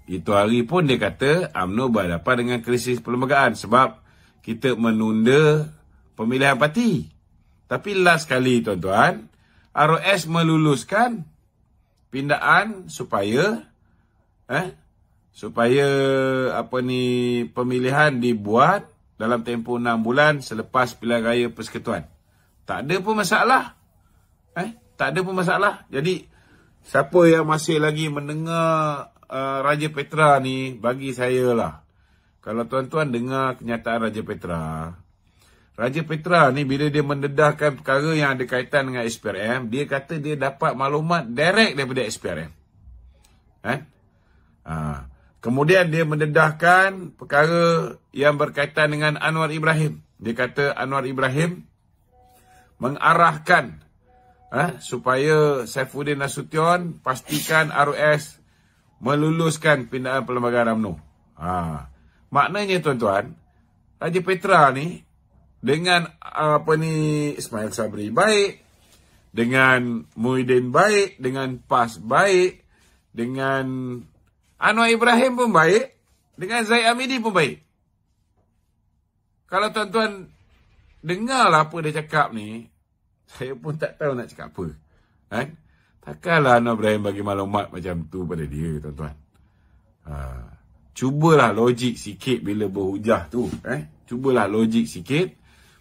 Itu hari pun dia kata UMNO berhadapan dengan krisis perlembagaan sebab kita menunda pemilihan parti. Tapi last kali, tuan-tuan, ROS meluluskan pindaan supaya pemilihan dibuat dalam tempoh 6 bulan selepas pilihan raya Persekutuan. Tak ada pun masalah. Tak ada pun masalah. Jadi siapa yang masih lagi mendengar Raja Petra ni, bagi saya lah, kalau tuan-tuan dengar kenyataan Raja Petra ni bila dia mendedahkan perkara yang ada kaitan dengan SPRM, dia kata dia dapat maklumat direct daripada SPRM. Kemudian dia mendedahkan perkara yang berkaitan dengan Anwar Ibrahim. Dia kata Anwar Ibrahim mengarahkan supaya Saifuddin Nasution pastikan ROS meluluskan pindaan perlembagaan UMNO. Maknanya tuan-tuan, Raja Petra ni dengan Ismail Sabri baik, dengan Muhyiddin baik, dengan PAS baik, dengan Anwar Ibrahim pun baik, dengan Zaid Hamidi pun baik. Kalau tuan-tuan dengarlah apa dia cakap ni, saya pun tak tahu nak cakap apa. Kan? Takkanlah Anwar Ibrahim bagi maklumat macam tu pada dia, tuan-tuan. Cubalah logik sikit bila berhujah tu. Cubalah logik sikit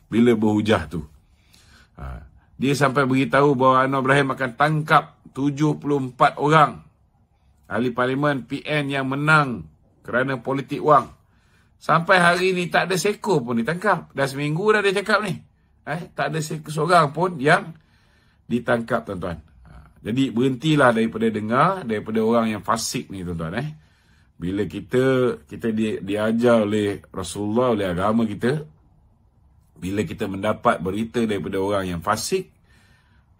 bila berhujah tu. Dia sampai beritahu bahawa Anwar Ibrahim akan tangkap 74 orang ahli parlimen PN yang menang kerana politik wang. Sampai hari ni tak ada seekor pun ditangkap. Dah seminggu dah dia cakap ni. Tak ada seorang pun yang ditangkap, tuan-tuan. Jadi berhentilah daripada dengar daripada orang yang fasik ni, tuan-tuan. Bila kita diajar oleh Rasulullah, oleh agama kita, bila kita mendapat berita daripada orang yang fasik,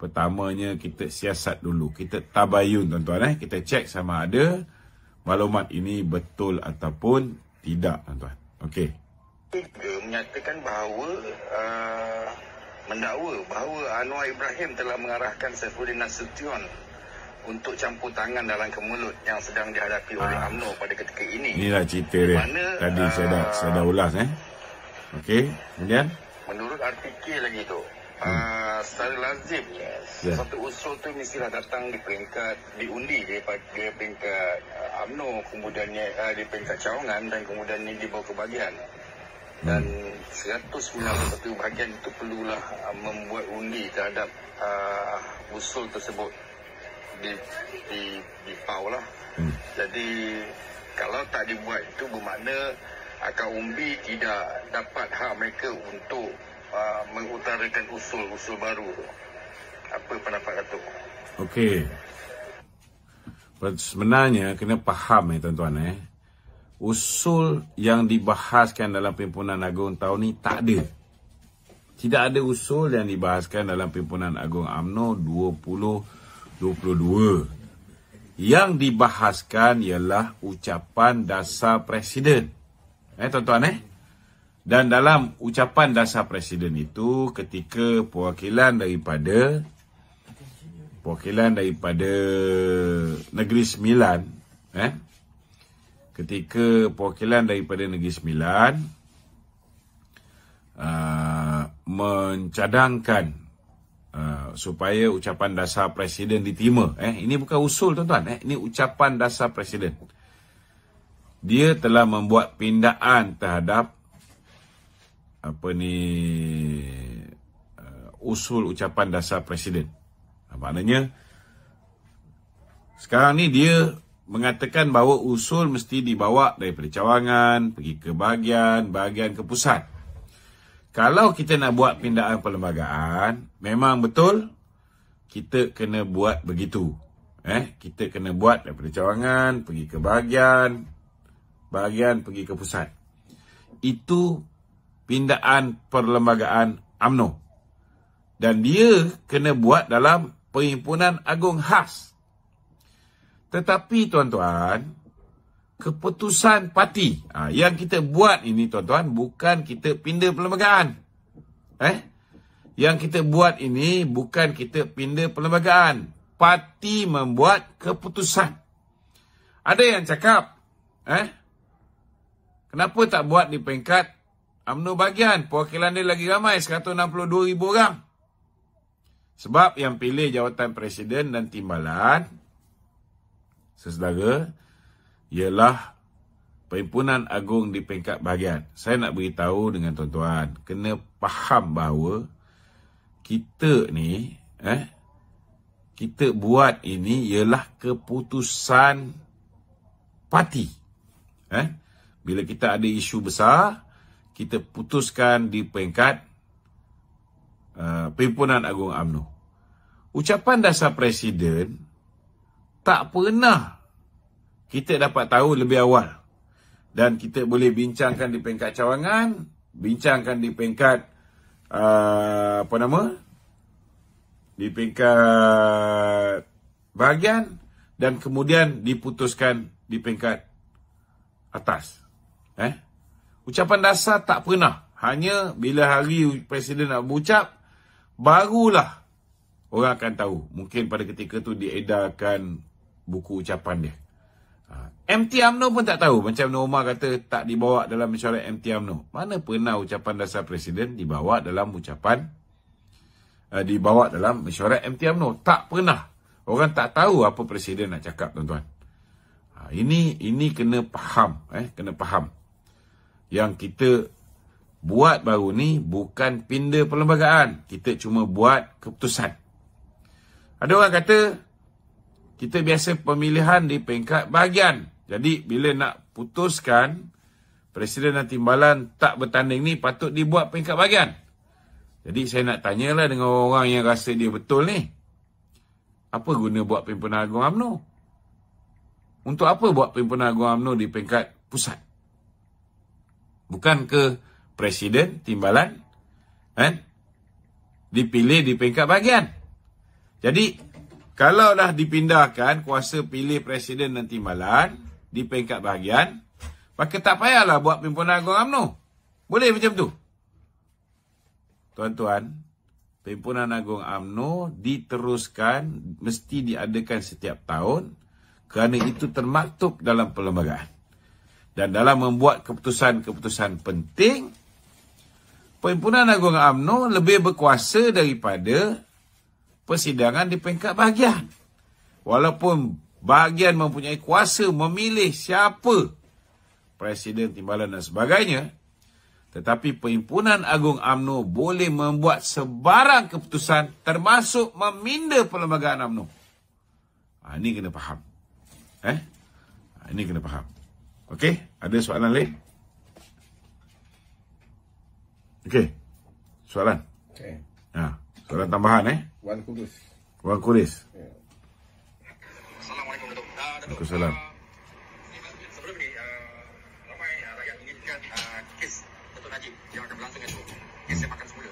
pertamanya kita siasat dulu. Kita tabayun, tuan-tuan. Kita cek sama ada maklumat ini betul ataupun tidak, tuan-tuan. Okey. Menyatakan bahawa mendakwa bahawa Anwar Ibrahim telah mengarahkan Saifuddin Nasution untuk campur tangan dalam kemulut yang sedang dihadapi oleh UMNO pada ketika ini. Inilah cerita dia. Tadi saya dah ulas. Okey, kemudian menurut artikel lagi tu, secara lazim satu usul tu mestilah datang di peringkat diundi daripada peringkat UMNO, kemudiannya di peringkat cawangan dan kemudiannya dibawa ke bahagian. Dan 191 bahagian itu perlulah membuat undi terhadap usul tersebut di PAU lah. Jadi kalau tak dibuat itu bermakna akar umbi tidak dapat hak mereka untuk mengutarakan usul-usul baru. Apa pendapat Datuk? Okey. Sebenarnya kena faham tuan-tuan. Usul yang dibahaskan dalam Pimpinan Agung tahun ni tak ada. Tidak ada usul yang dibahaskan dalam Pimpinan Agung UMNO 2022. Yang dibahaskan ialah ucapan dasar Presiden. Tuan-tuan. Dan dalam ucapan dasar Presiden itu, ketika perwakilan daripada Negeri Sembilan, ketika perwakilan daripada Negeri Sembilan mencadangkan supaya ucapan dasar Presiden diterima. Ini bukan usul, tuan-tuan. Ini ucapan dasar Presiden. Dia telah membuat pindaan terhadap usul ucapan dasar Presiden. Maknanya sekarang ni dia mengatakan bahawa usul mesti dibawa daripada cawangan pergi ke bahagian ke pusat. Kalau kita nak buat pindaan perlembagaan, memang betul kita kena buat begitu. Kita kena buat daripada cawangan pergi ke bahagian pergi ke pusat. Itu pindaan perlembagaan UMNO. Dan dia kena buat dalam Perhimpunan Agung khas. Tetapi tuan-tuan, keputusan parti yang kita buat ini, tuan-tuan, bukan kita pindah perlembagaan. Yang kita buat ini bukan kita pindah perlembagaan. Parti membuat keputusan. Ada yang cakap, kenapa tak buat di peringkat UMNO bahagian? Perwakilan dia lagi ramai, 162,000 orang. Sebab yang pilih jawatan Presiden dan Timbalan, sesedara, ialah Perhimpunan Agung di peringkat bahagian. Saya nak beritahu dengan tuan-tuan, kena faham bahawa kita ni, kita buat ini ialah keputusan parti. Bila kita ada isu besar, kita putuskan di peringkat Perhimpunan Agung UMNO. Ucapan dasar Presiden tak pernah kita dapat tahu lebih awal. Dan kita boleh bincangkan di peringkat cawangan, bincangkan di peringkat di peringkat bahagian, dan kemudian diputuskan di peringkat atas. Ucapan dasar tak pernah. Hanya bila hari Presiden nak berucap, barulah orang akan tahu. Mungkin pada ketika tu diedarkan buku ucapan dia. MT UMNO pun tak tahu. Macam Nur Umar kata tak dibawa dalam mesyuarat MT UMNO. Mana pernah ucapan dasar Presiden dibawa dalam mesyuarat MT UMNO? Tak pernah. Orang tak tahu apa Presiden nak cakap, tuan-tuan. Ini kena faham. Kena faham. Yang kita buat baru ni bukan pindah perlembagaan. Kita cuma buat keputusan. Ada orang kata, kita biasa pemilihan di peringkat bahagian. Jadi, bila nak putuskan, Presiden dan Timbalan tak bertanding ni, patut dibuat peringkat bahagian. Jadi, saya nak tanyalah dengan orang yang rasa dia betul ni. Apa guna buat Perhimpunan Agung UMNO? Untuk apa buat Perhimpunan Agung UMNO di peringkat pusat? Bukan ke Presiden, Timbalan, dipilih di peringkat bahagian. Jadi, kalau dah dipindahkan kuasa pilih Presiden dan Timbalan di peringkat bahagian, maka tak payahlah buat Perhimpunan Agung UMNO. Boleh macam tu? Tuan-tuan, Perhimpunan Agung UMNO diteruskan, mesti diadakan setiap tahun kerana itu termaktub dalam perlembagaan. Dan dalam membuat keputusan-keputusan penting, Perhimpunan Agung UMNO lebih berkuasa daripada persidangan di peringkat bahagian. Walaupun bahagian mempunyai kuasa memilih siapa Presiden, Timbalan dan sebagainya, tetapi Perhimpunan Agung UMNO boleh membuat sebarang keputusan termasuk meminda perlembagaan UMNO. Ini kena faham. Ini kena faham. Okey, ada soalan lain? Okey, soalan? Okay. Soalan tambahan Wan Kudus. Wan Kudus. Assalamualaikum Datuk. Waalaikumsalam. Sebelum ni, ramai rakyat inginkan kes Datuk Najib yang akan berlangsung esok. Kes yang makan semula.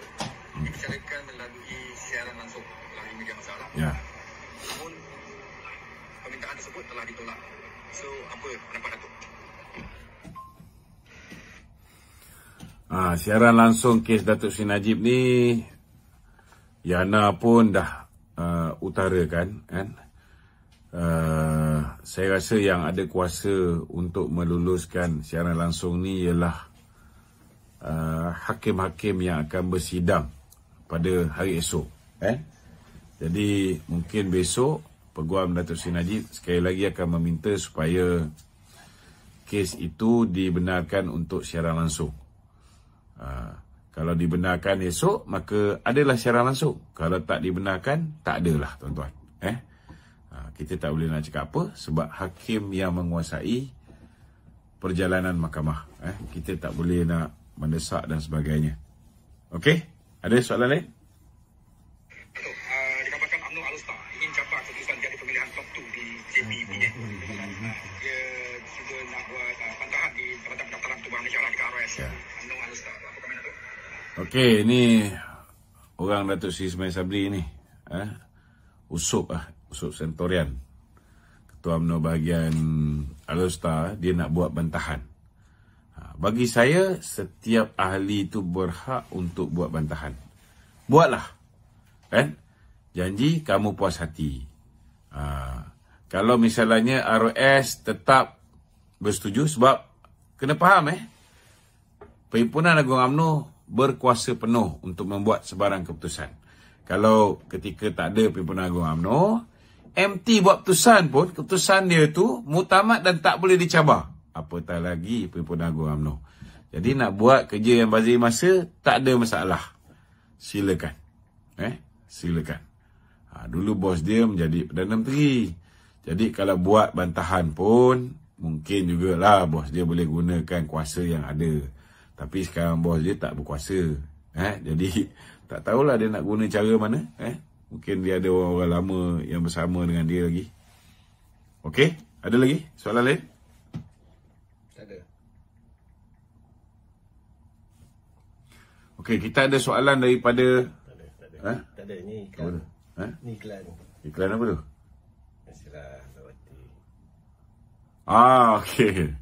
Dibicarakan melalui siaran langsung melalui media masa lah. Ya. Namun, permintaan tersebut telah ditolak. So, apa pendapat Datuk? Siaran langsung kes Datuk Seri Najib ni, Yana pun dah utarakan, kan? Saya rasa yang ada kuasa untuk meluluskan siaran langsung ni ialah hakim-hakim yang akan bersidang pada hari esok. Jadi mungkin besok Peguam Datuk Seri Najib sekali lagi akan meminta supaya kes itu dibenarkan untuk siaran langsung. Kalau dibenarkan esok, maka adalah siaran langsung. Kalau tak dibenarkan, tak adalah, tuan-tuan. Kita tak boleh nak cakap apa sebab hakim yang menguasai perjalanan mahkamah. Kita tak boleh nak mendesak dan sebagainya. Okey? Ada soalan lain? Datuk, dikabarkan UMNO Alustar ingin capai keputusan jadi pemilihan top 2 di JPP. Dia juga nak buat bantahan di Jabatan Pendaftaran Pertubuhan Malaysia di KRS. UMNO Alustar. Apa komen Datuk? Okey, ni orang Datuk Seri Ismail Sabri ni. Usop Sentorian. Ketua UMNO bahagian Alustar, dia nak buat bantahan. Bagi saya, setiap ahli itu berhak untuk buat bantahan. Buatlah. Kan? Janji kamu puas hati. Kalau misalnya ROS tetap bersetuju, sebab kena faham Perhimpunan Agung UMNO berkuasa penuh untuk membuat sebarang keputusan. Kalau ketika tak ada Perhimpunan Agung UMNO, MT buat keputusan pun, keputusan dia tu muktamad dan tak boleh dicabar. Apatah lagi Perhimpunan Agung UMNO. Jadi nak buat kerja yang bazir masa, tak ada masalah. Silakan. Silakan. Dulu bos dia menjadi Perdana Menteri. Jadi kalau buat bantahan pun, mungkin jugalah bos dia boleh gunakan kuasa yang ada. Tapi sekarang bos dia tak berkuasa. Jadi tak tahulah dia nak guna cara mana. Mungkin dia ada orang lama yang bersama dengan dia lagi. Okey, ada lagi soalan lain? Tak ada. Okey, kita ada soalan daripada... Tak ada. Tak ada, ni iklan. Ni iklan. Iklan apa tu? Nasilah Lawati. Okey.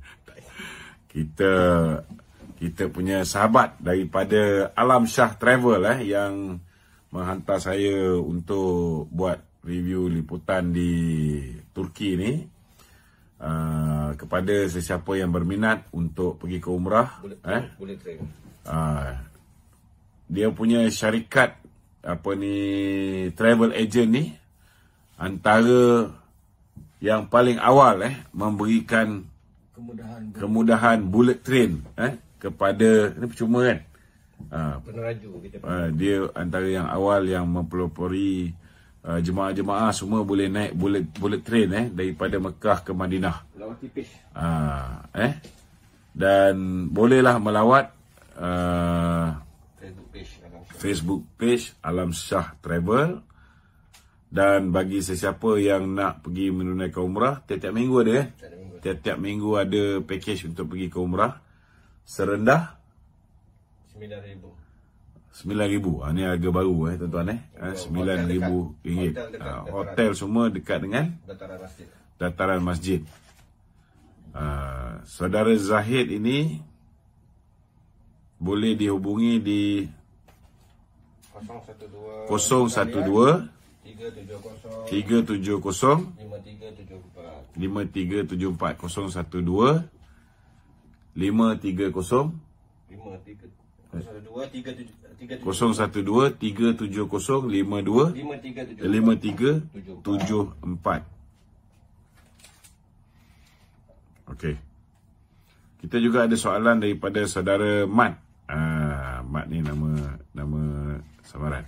kita punya sahabat daripada Alam Shah Travel yang menghantar saya untuk buat review liputan di Turki ni. Kepada sesiapa yang berminat untuk pergi ke umrah, Bullet train. Dia punya syarikat travel agent ni antara yang paling awal memberikan kemudahan bullet train kepada, ini percuma kan, Peneraju kita. dia antara yang awal yang mempelopori jemaah-jemaah semua boleh naik bullet train daripada Mekah ke Madinah. Lawati page. Dan bolehlah melawat Facebook page Alam Shah Travel. Dan bagi sesiapa yang nak pergi menunaikan umrah, tiap-tiap minggu ada tiap-tiap minggu ada package untuk pergi ke umrah serendah 9,000. 9,000. Ini harga baru tuan-tuan RM9,000. Hotel semua dekat dengan dataran masjid. Saudara Zahid ini boleh dihubungi di 012 370 5374 012 530 5374. Okey. Kita juga ada soalan daripada saudara Mat. Mat ni nama samaran.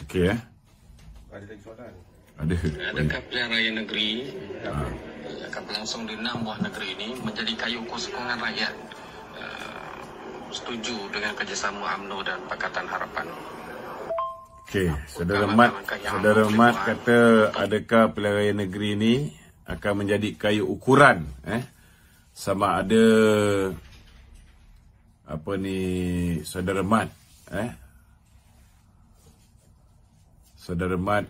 Okey Ada lagi soalan? Ada. Adakah pilihan raya negeri yang akan berlangsung di 6 buah negeri ini menjadi kayu ukur sokongan rakyat setuju dengan kerjasama UMNO dan Pakatan Harapan? Okey, saudara Mat kata adakah pilihan raya negeri ini akan menjadi kayu ukuran sama ada saudara Mat Saudara Mat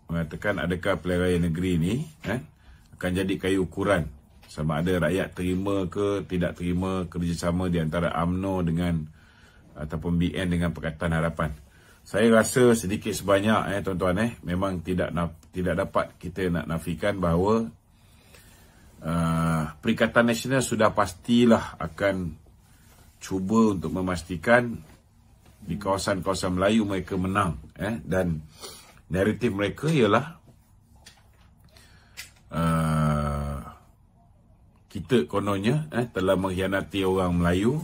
mengatakan adakah pilihan raya negeri ini akan jadi kayu ukuran sama ada rakyat terima ke tidak terima kerjasama di antara UMNO dengan ataupun BN dengan Pakatan Harapan. Saya rasa sedikit sebanyak tuan-tuan memang tidak dapat kita nak nafikan bahawa Perikatan Nasional sudah pastilah akan cuba untuk memastikan di kawasan-kawasan Melayu mereka menang dan naratif mereka ialah kita kononnya telah mengkhianati orang Melayu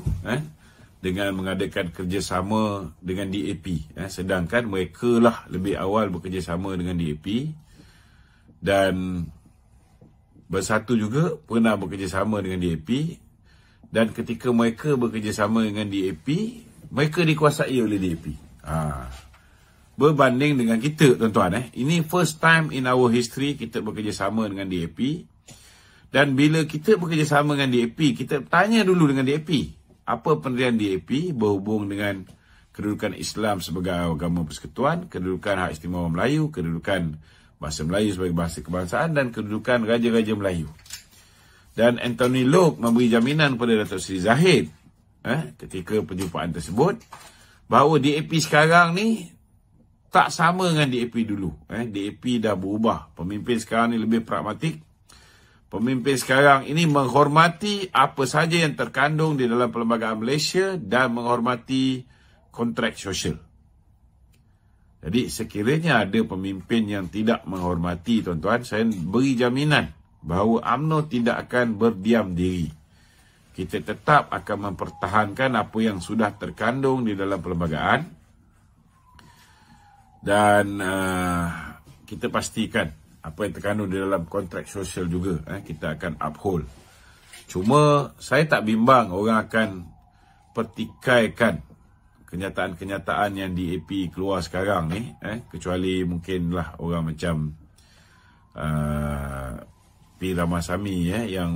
dengan mengadakan kerjasama dengan DAP sedangkan mereka lah lebih awal bekerjasama dengan DAP dan Bersatu juga pernah bekerjasama dengan DAP dan ketika mereka bekerjasama dengan DAP mereka dikuasai oleh DAP. Berbanding dengan kita tuan-tuan ini first time in our history kita bekerjasama dengan DAP. Dan bila kita bekerjasama dengan DAP, kita tanya dulu dengan DAP, apa pendirian DAP berhubung dengan kedudukan Islam sebagai agama persekutuan, kedudukan hak istimewa Melayu, kedudukan bahasa Melayu sebagai bahasa kebangsaan dan kedudukan Raja-Raja Melayu. Dan Anthony Loke memberi jaminan kepada Datuk Seri Zahid ketika perjumpaan tersebut bahawa DAP sekarang ni tak sama dengan DAP dulu. DAP dah berubah. Pemimpin sekarang ni lebih pragmatik. Pemimpin sekarang ini menghormati apa saja yang terkandung di dalam perlembagaan Malaysia dan menghormati kontrak sosial. Jadi sekiranya ada pemimpin yang tidak menghormati, tuan-tuan, saya beri jaminan bahawa UMNO tidak akan berdiam diri. Kita tetap akan mempertahankan apa yang sudah terkandung di dalam perlembagaan dan kita pastikan apa yang terkandung di dalam kontrak sosial juga kita akan uphold. Cuma saya tak bimbang orang akan pertikaikan kenyataan-kenyataan yang DAP keluar sekarang ni kecuali mungkinlah orang macam P. Ramasamy yang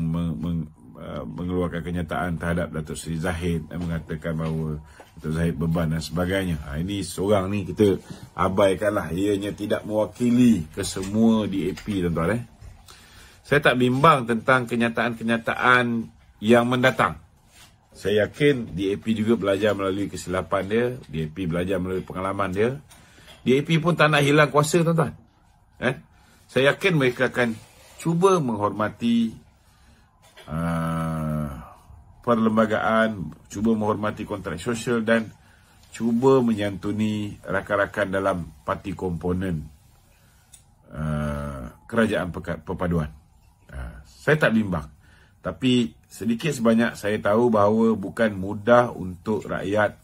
mengeluarkan kenyataan terhadap Datuk Seri Zahid mengatakan bahawa Datuk Zahid beban dan sebagainya. Ini seorang ni kita abaikanlah, ianya tidak mewakili kesemua DAP tuan-tuan. Saya tak bimbang tentang kenyataan-kenyataan yang mendatang. Saya yakin DAP juga belajar melalui kesilapan dia, DAP belajar melalui pengalaman dia. DAP pun tak nak hilang kuasa, tuan-tuan. Saya yakin mereka akan cuba menghormati perlembagaan, cuba menghormati kontrak sosial dan cuba menyantuni rakan-rakan dalam parti komponen kerajaan perpaduan. Saya tak bimbang. Tapi sedikit sebanyak saya tahu bahawa bukan mudah untuk rakyat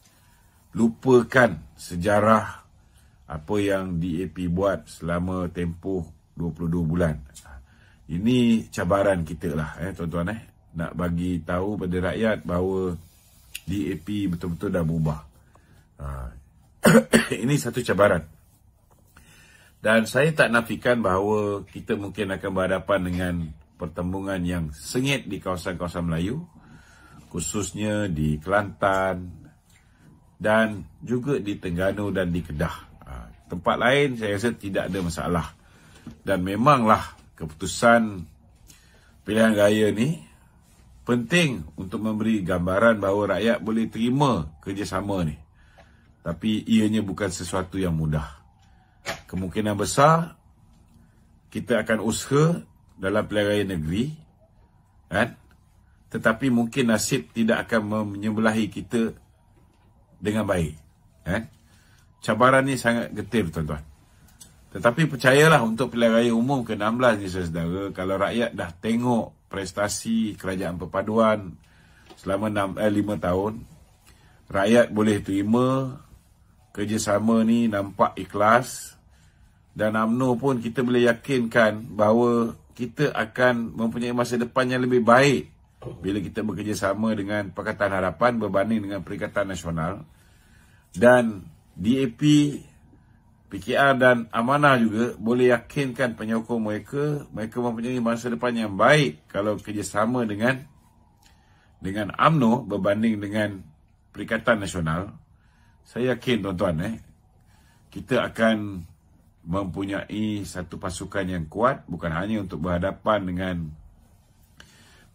lupakan sejarah apa yang DAP buat selama tempoh 22 bulan. Ini cabaran kita lah, tuan-tuan. Nak bagi tahu pada rakyat bahawa DAP betul-betul dah berubah. Ini satu cabaran. Dan saya tak nafikan bahawa kita mungkin akan berhadapan dengan pertembungan yang sengit di kawasan-kawasan Melayu, khususnya di Kelantan dan juga di Terengganu dan di Kedah. Tempat lain saya rasa tidak ada masalah. Dan memanglah keputusan pilihan raya ni penting untuk memberi gambaran bahawa rakyat boleh terima kerjasama ni. Tapi ianya bukan sesuatu yang mudah. Kemungkinan besar kita akan usaha dalam pilihan raya negeri, tetapi mungkin nasib tidak akan menyebelahi kita dengan baik. Cabaran ni sangat getir, tuan-tuan. Tetapi percayalah, untuk pilihan raya umum ke-16 ni, saudara, kalau rakyat dah tengok prestasi kerajaan perpaduan selama 5 tahun, rakyat boleh terima kerjasama ni, nampak ikhlas. Dan UMNO pun kita boleh yakinkan bahawa kita akan mempunyai masa depan yang lebih baik bila kita bekerjasama dengan Pakatan Harapan berbanding dengan Perikatan Nasional. Dan DAP, PKR dan Amanah juga boleh yakinkan penyokong mereka mempunyai masa depan yang baik kalau kerjasama dengan UMNO berbanding dengan Perikatan Nasional. Saya yakin, tuan-tuan, kita akan mempunyai satu pasukan yang kuat, bukan hanya untuk berhadapan dengan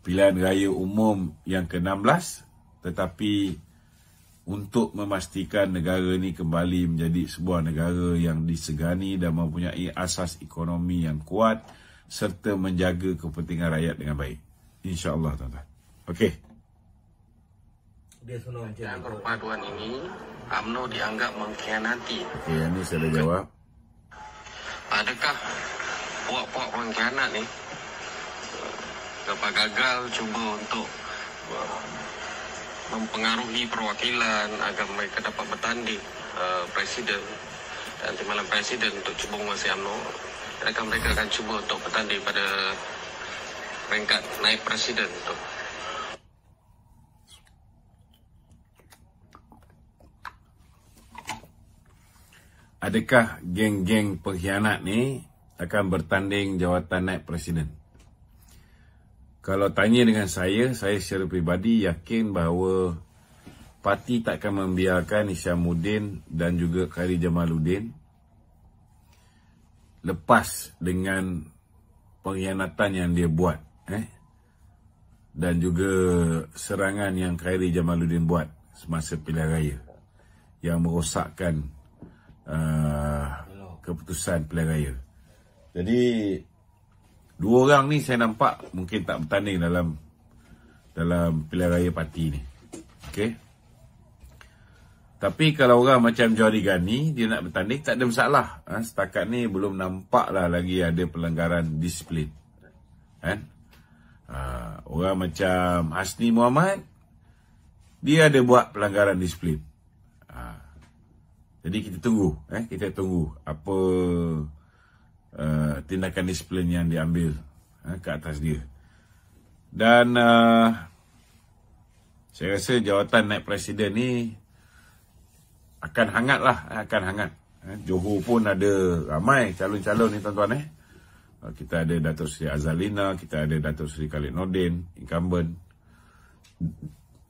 pilihan raya umum yang ke-16, tetapi untuk memastikan negara ini kembali menjadi sebuah negara yang disegani dan mempunyai asas ekonomi yang kuat serta menjaga kepentingan rakyat dengan baik. InsyaAllah, tuan-tuan. Okey. Kerajaan perpaduan ini, UMNO dianggap mengkhianati. Okey, yang ni saya dah jawab. Adakah puak-puak pengkhianat ni lepas gagal cuba untuk mempengaruhi perwakilan agar mereka dapat bertanding presiden dan timbalan presiden untuk cuba menguasai UMNO, adakah mereka akan cuba untuk bertanding pada peringkat naik presiden tu? Adakah geng-geng pengkhianat ni akan bertanding jawatan naib presiden? Kalau tanya dengan saya secara peribadi yakin bahawa parti takkan membiarkan Hishamuddin dan juga Khairi Jamaluddin lepas dengan pengkhianatan yang dia buat, dan juga serangan yang Khairi Jamaluddin buat semasa pilihan raya yang merosakkan keputusan pilihan raya. Jadi dua orang ni saya nampak mungkin tak bertanding dalam pilihan raya parti ni. Okey. Tapi kalau orang macam Johari Ghani dia nak bertanding, tak ada masalah. Setakat ni belum nampaklah lagi ada pelanggaran disiplin. Orang macam Hasni Muhammad, dia ada buat pelanggaran disiplin. Jadi kita tunggu apa tindakan disiplin yang diambil ke atas dia. Dan saya rasa jawatan naib presiden ni akan hangat. Johor pun ada ramai calon-calon ni, tuan-tuan. Kita ada Datuk Seri Azalina, kita ada Datuk Seri Khalid Nordin, incumbent.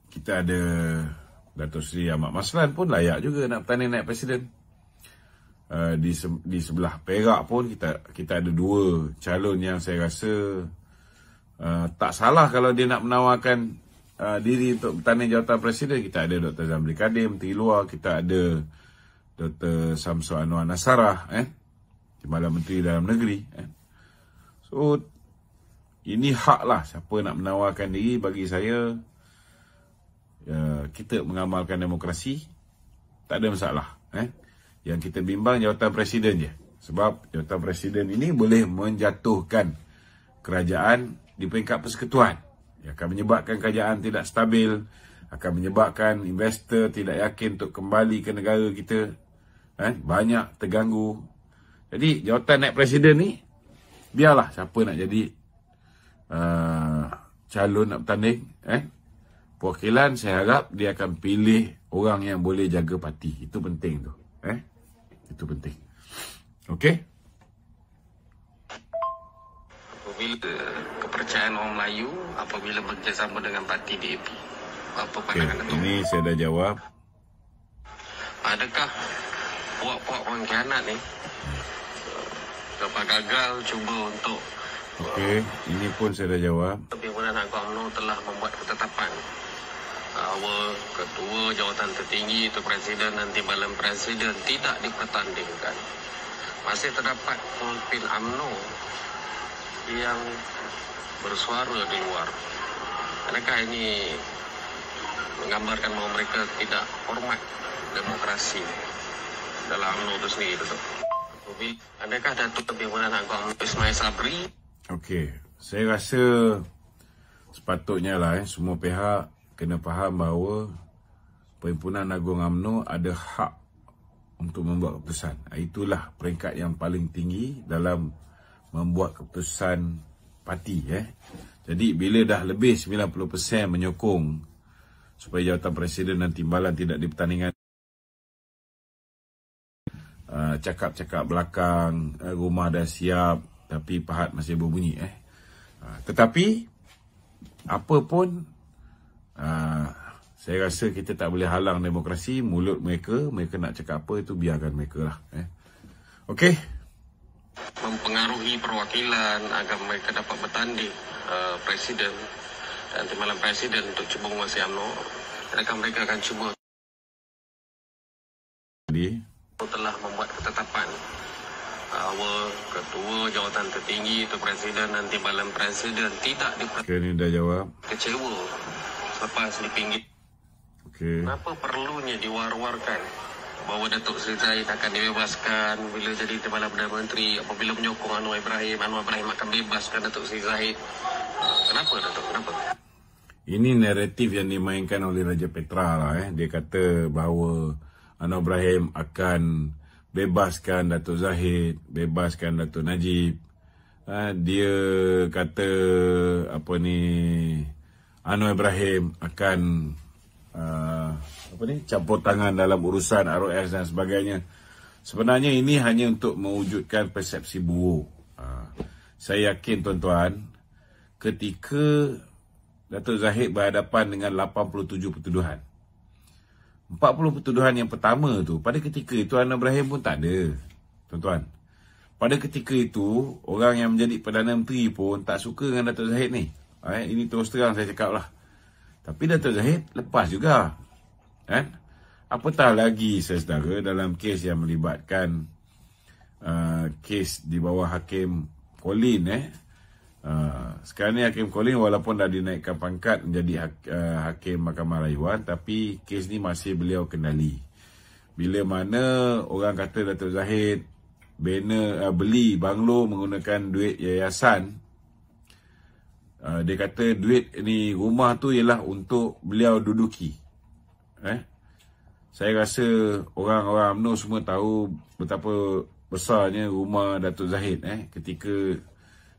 Kita ada Datuk Seri Ahmad Maslan pun layak juga nak bertanding naib presiden. Di sebelah Perak pun kita ada dua calon yang saya rasa Tak salah kalau dia nak menawarkan diri untuk bertanding jawatan presiden. Kita ada Dr. Zamri Kadir Menteri Luar, kita ada Dr. Samsul Anwar Nasarah, Timbalan Menteri Dalam Negeri. So ini hak lah siapa nak menawarkan diri. Bagi saya, kita mengamalkan demokrasi, tak ada masalah. Yang kita bimbang jawatan presiden je. Sebab jawatan presiden ini boleh menjatuhkan kerajaan di peringkat persekutuan. Ia akan menyebabkan kerajaan tidak stabil, akan menyebabkan investor tidak yakin untuk kembali ke negara kita. Banyak terganggu. Jadi jawatan naik presiden ni, biarlah siapa nak jadi calon nak bertanding. Perwakilan, saya harap dia akan pilih orang yang boleh jaga parti. Itu penting tu. Itu penting. Okey? Apabila kepercayaan orang Melayu apabila bekerjasama dengan parti DAP, apa pandangan Datuk? Ini saya dah jawab. Adakah puak-puak orang khianat ni dapat gagal cuba untuk Okey, ini pun saya dah jawab. Pimpinan Agung UMNO telah membuat ketetapan bahawa ketua jawatan tertinggi itu presiden dan timbalan presiden tidak dipertandingkan. Masih terdapat pemimpin UMNO yang bersuara di luar. Adakah ini menggambarkan bahawa mereka tidak hormat demokrasi dalam UMNO itu sendiri, Datuk? Adakah Datuk Pimpinan Agung UMNO Ismail Sabri? Okey, saya rasa sepatutnya lah semua pihak kena faham bahawa Perhimpunan Agung UMNO ada hak untuk membuat keputusan. Itulah peringkat yang paling tinggi dalam membuat keputusan parti. Jadi bila dah lebih 90% menyokong supaya jawatan presiden dan timbalan tidak dipertandingkan, cakap-cakap belakang, rumah dah siap tapi pahat masih berbunyi. Tetapi apa pun, saya rasa kita tak boleh halang demokrasi. Mulut mereka nak cakap apa, itu biarkan mereka lah. Okey. Mempengaruhi perwakilan agar mereka dapat bertanding presiden dan timbalan presiden untuk cuba menguasai UMNO. Adakah mereka akan cuba telah membuat ketetapan bahawa ketua jawatan tertinggi itu presiden dan timbalan presiden tidak Ini dah jawab. Kecewa selepas dipinggir. Kenapa perlunya diwar-warkan bahawa Datuk Seri Zahid akan dibebaskan bila jadi timbalan Perdana Menteri, apabila menyokong Anwar Ibrahim akan bebaskan Datuk Seri Zahid? Kenapa, Datuk? Kenapa? Ini naratif yang dimainkan oleh Raja Petra lah. Dia kata bahawa Anwar Ibrahim akan bebaskan Datuk Zahid, bebaskan Datuk Najib. Dia kata Anwar Ibrahim akan campur tangan dalam urusan ROS dan sebagainya. Sebenarnya ini hanya untuk mewujudkan persepsi buruk. Saya yakin tuan-tuan, ketika Datuk Zahid berhadapan dengan 87 pertuduhan, 40 pertuduhan yang pertama tu, pada ketika itu Anwar Ibrahim pun tak ada, tuan-tuan. Pada ketika itu, orang yang menjadi Perdana Menteri pun tak suka dengan Datuk Zahid ni. Ini terus terang saya cakap lah. Tapi Datuk Zahid lepas juga. Apatah lagi, saudara, dalam kes yang melibatkan kes di bawah Hakim Colin. Sekarang ni Hakim Colin walaupun dah dinaikkan pangkat menjadi Hakim Mahkamah Rayuan, tapi kes ni masih beliau kendali. Bila mana orang kata Datuk Zahid beli banglo menggunakan duit yayasan, dia kata duit ni, rumah tu ialah untuk beliau duduki. Saya rasa orang-orang UMNO semua tahu betapa besarnya rumah Datuk Zahid. Ketika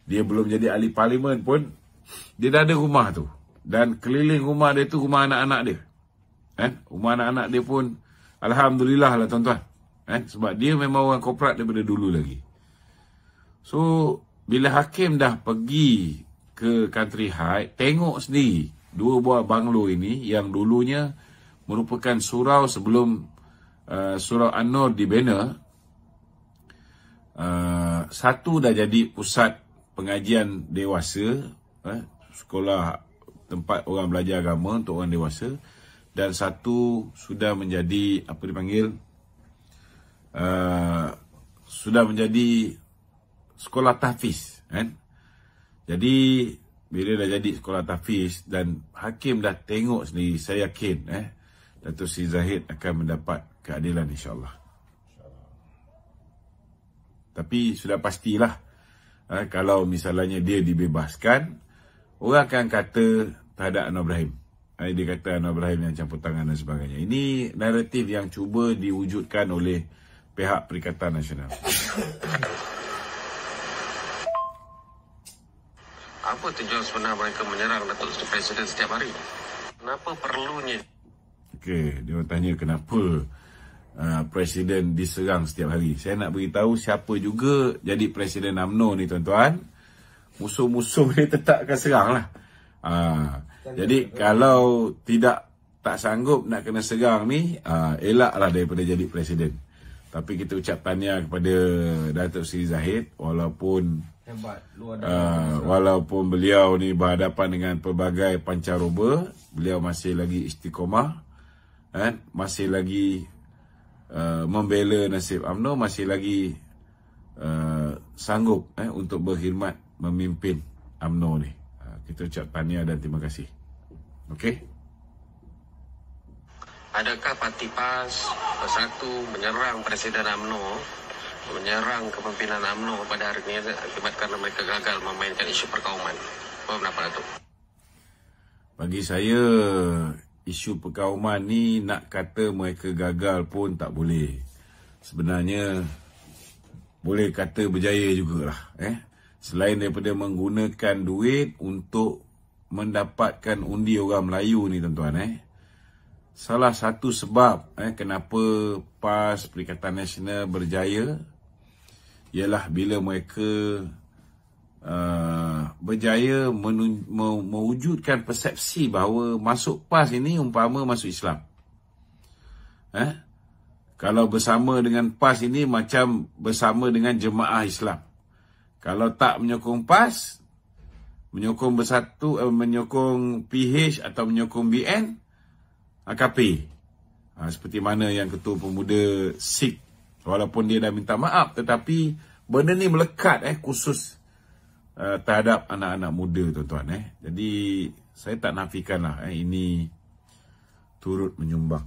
dia belum jadi ahli parlimen pun, dia dah ada rumah tu. Dan keliling rumah dia tu rumah anak-anak dia. Rumah anak-anak dia pun alhamdulillah lah, tuan-tuan. Sebab dia memang orang korporat daripada dulu lagi. So, bila hakim dah pergi ke Country High, tengok sendiri dua buah banglo ini yang dulunya merupakan surau sebelum Surau An-Nur dibina. Satu dah jadi pusat pengajian dewasa, sekolah tempat orang belajar agama untuk orang dewasa, dan satu sudah menjadi apa dipanggil sudah menjadi sekolah tahfiz kan. Jadi bila dah jadi sekolah tahfiz dan hakim dah tengok sendiri, saya yakin Datuk Seri Zahid akan mendapat keadilan insya-Allah. Tapi sudah pastilah kalau misalnya dia dibebaskan, orang akan kata terhadap Anwar Ibrahim. Dia kata Anwar Ibrahim yang campur tangan dan sebagainya. Ini naratif yang cuba diwujudkan oleh pihak Perikatan Nasional. Apa tujuan sebenar mereka menyerang Datuk Seri Presiden setiap hari? Kenapa perlunya? Okey, dia tanya kenapa Presiden diserang setiap hari. Saya nak beritahu siapa juga jadi Presiden UMNO ni tuan-tuan, musuh-musuh dia tetap akan serang lah. Jadi kalau tak sanggup nak kena serang ni, elaklah daripada jadi Presiden. Tapi kita ucap tahniah kepada Datuk Seri Zahid, walaupun walaupun beliau ni berhadapan dengan pelbagai pancaroba, beliau masih lagi istiqomah, masih lagi membela nasib UMNO, masih lagi sanggup untuk berkhidmat memimpin UMNO ni. Kita ucap tahniah dan terima kasih. Okey. Adakah Parti PAS Bersatu menyerang Presiden UMNO, menyerang kepimpinan UMNO pada hari ini akibat kerana mereka gagal memainkan isu perkauman? Apa pendapat Datuk? Bagi saya, isu perkauman ni nak kata mereka gagal pun tak boleh. Sebenarnya boleh kata berjaya jugalah. Selain daripada menggunakan duit untuk mendapatkan undi orang Melayu ni tuan-tuan, salah satu sebab kenapa PAS Perikatan Nasional berjaya ialah bila mereka berjaya mewujudkan persepsi bahawa masuk PAS ini umpama masuk Islam. Kalau bersama dengan PAS ini macam bersama dengan jemaah Islam. Kalau tak menyokong PAS, menyokong Bersatu, menyokong PH atau menyokong BN, AKP. Seperti mana yang Ketua Pemuda Sikh, walaupun dia dah minta maaf, tetapi benda ni melekat khusus terhadap anak-anak muda tuan-tuan. Jadi saya tak nafikanlah ini turut menyumbang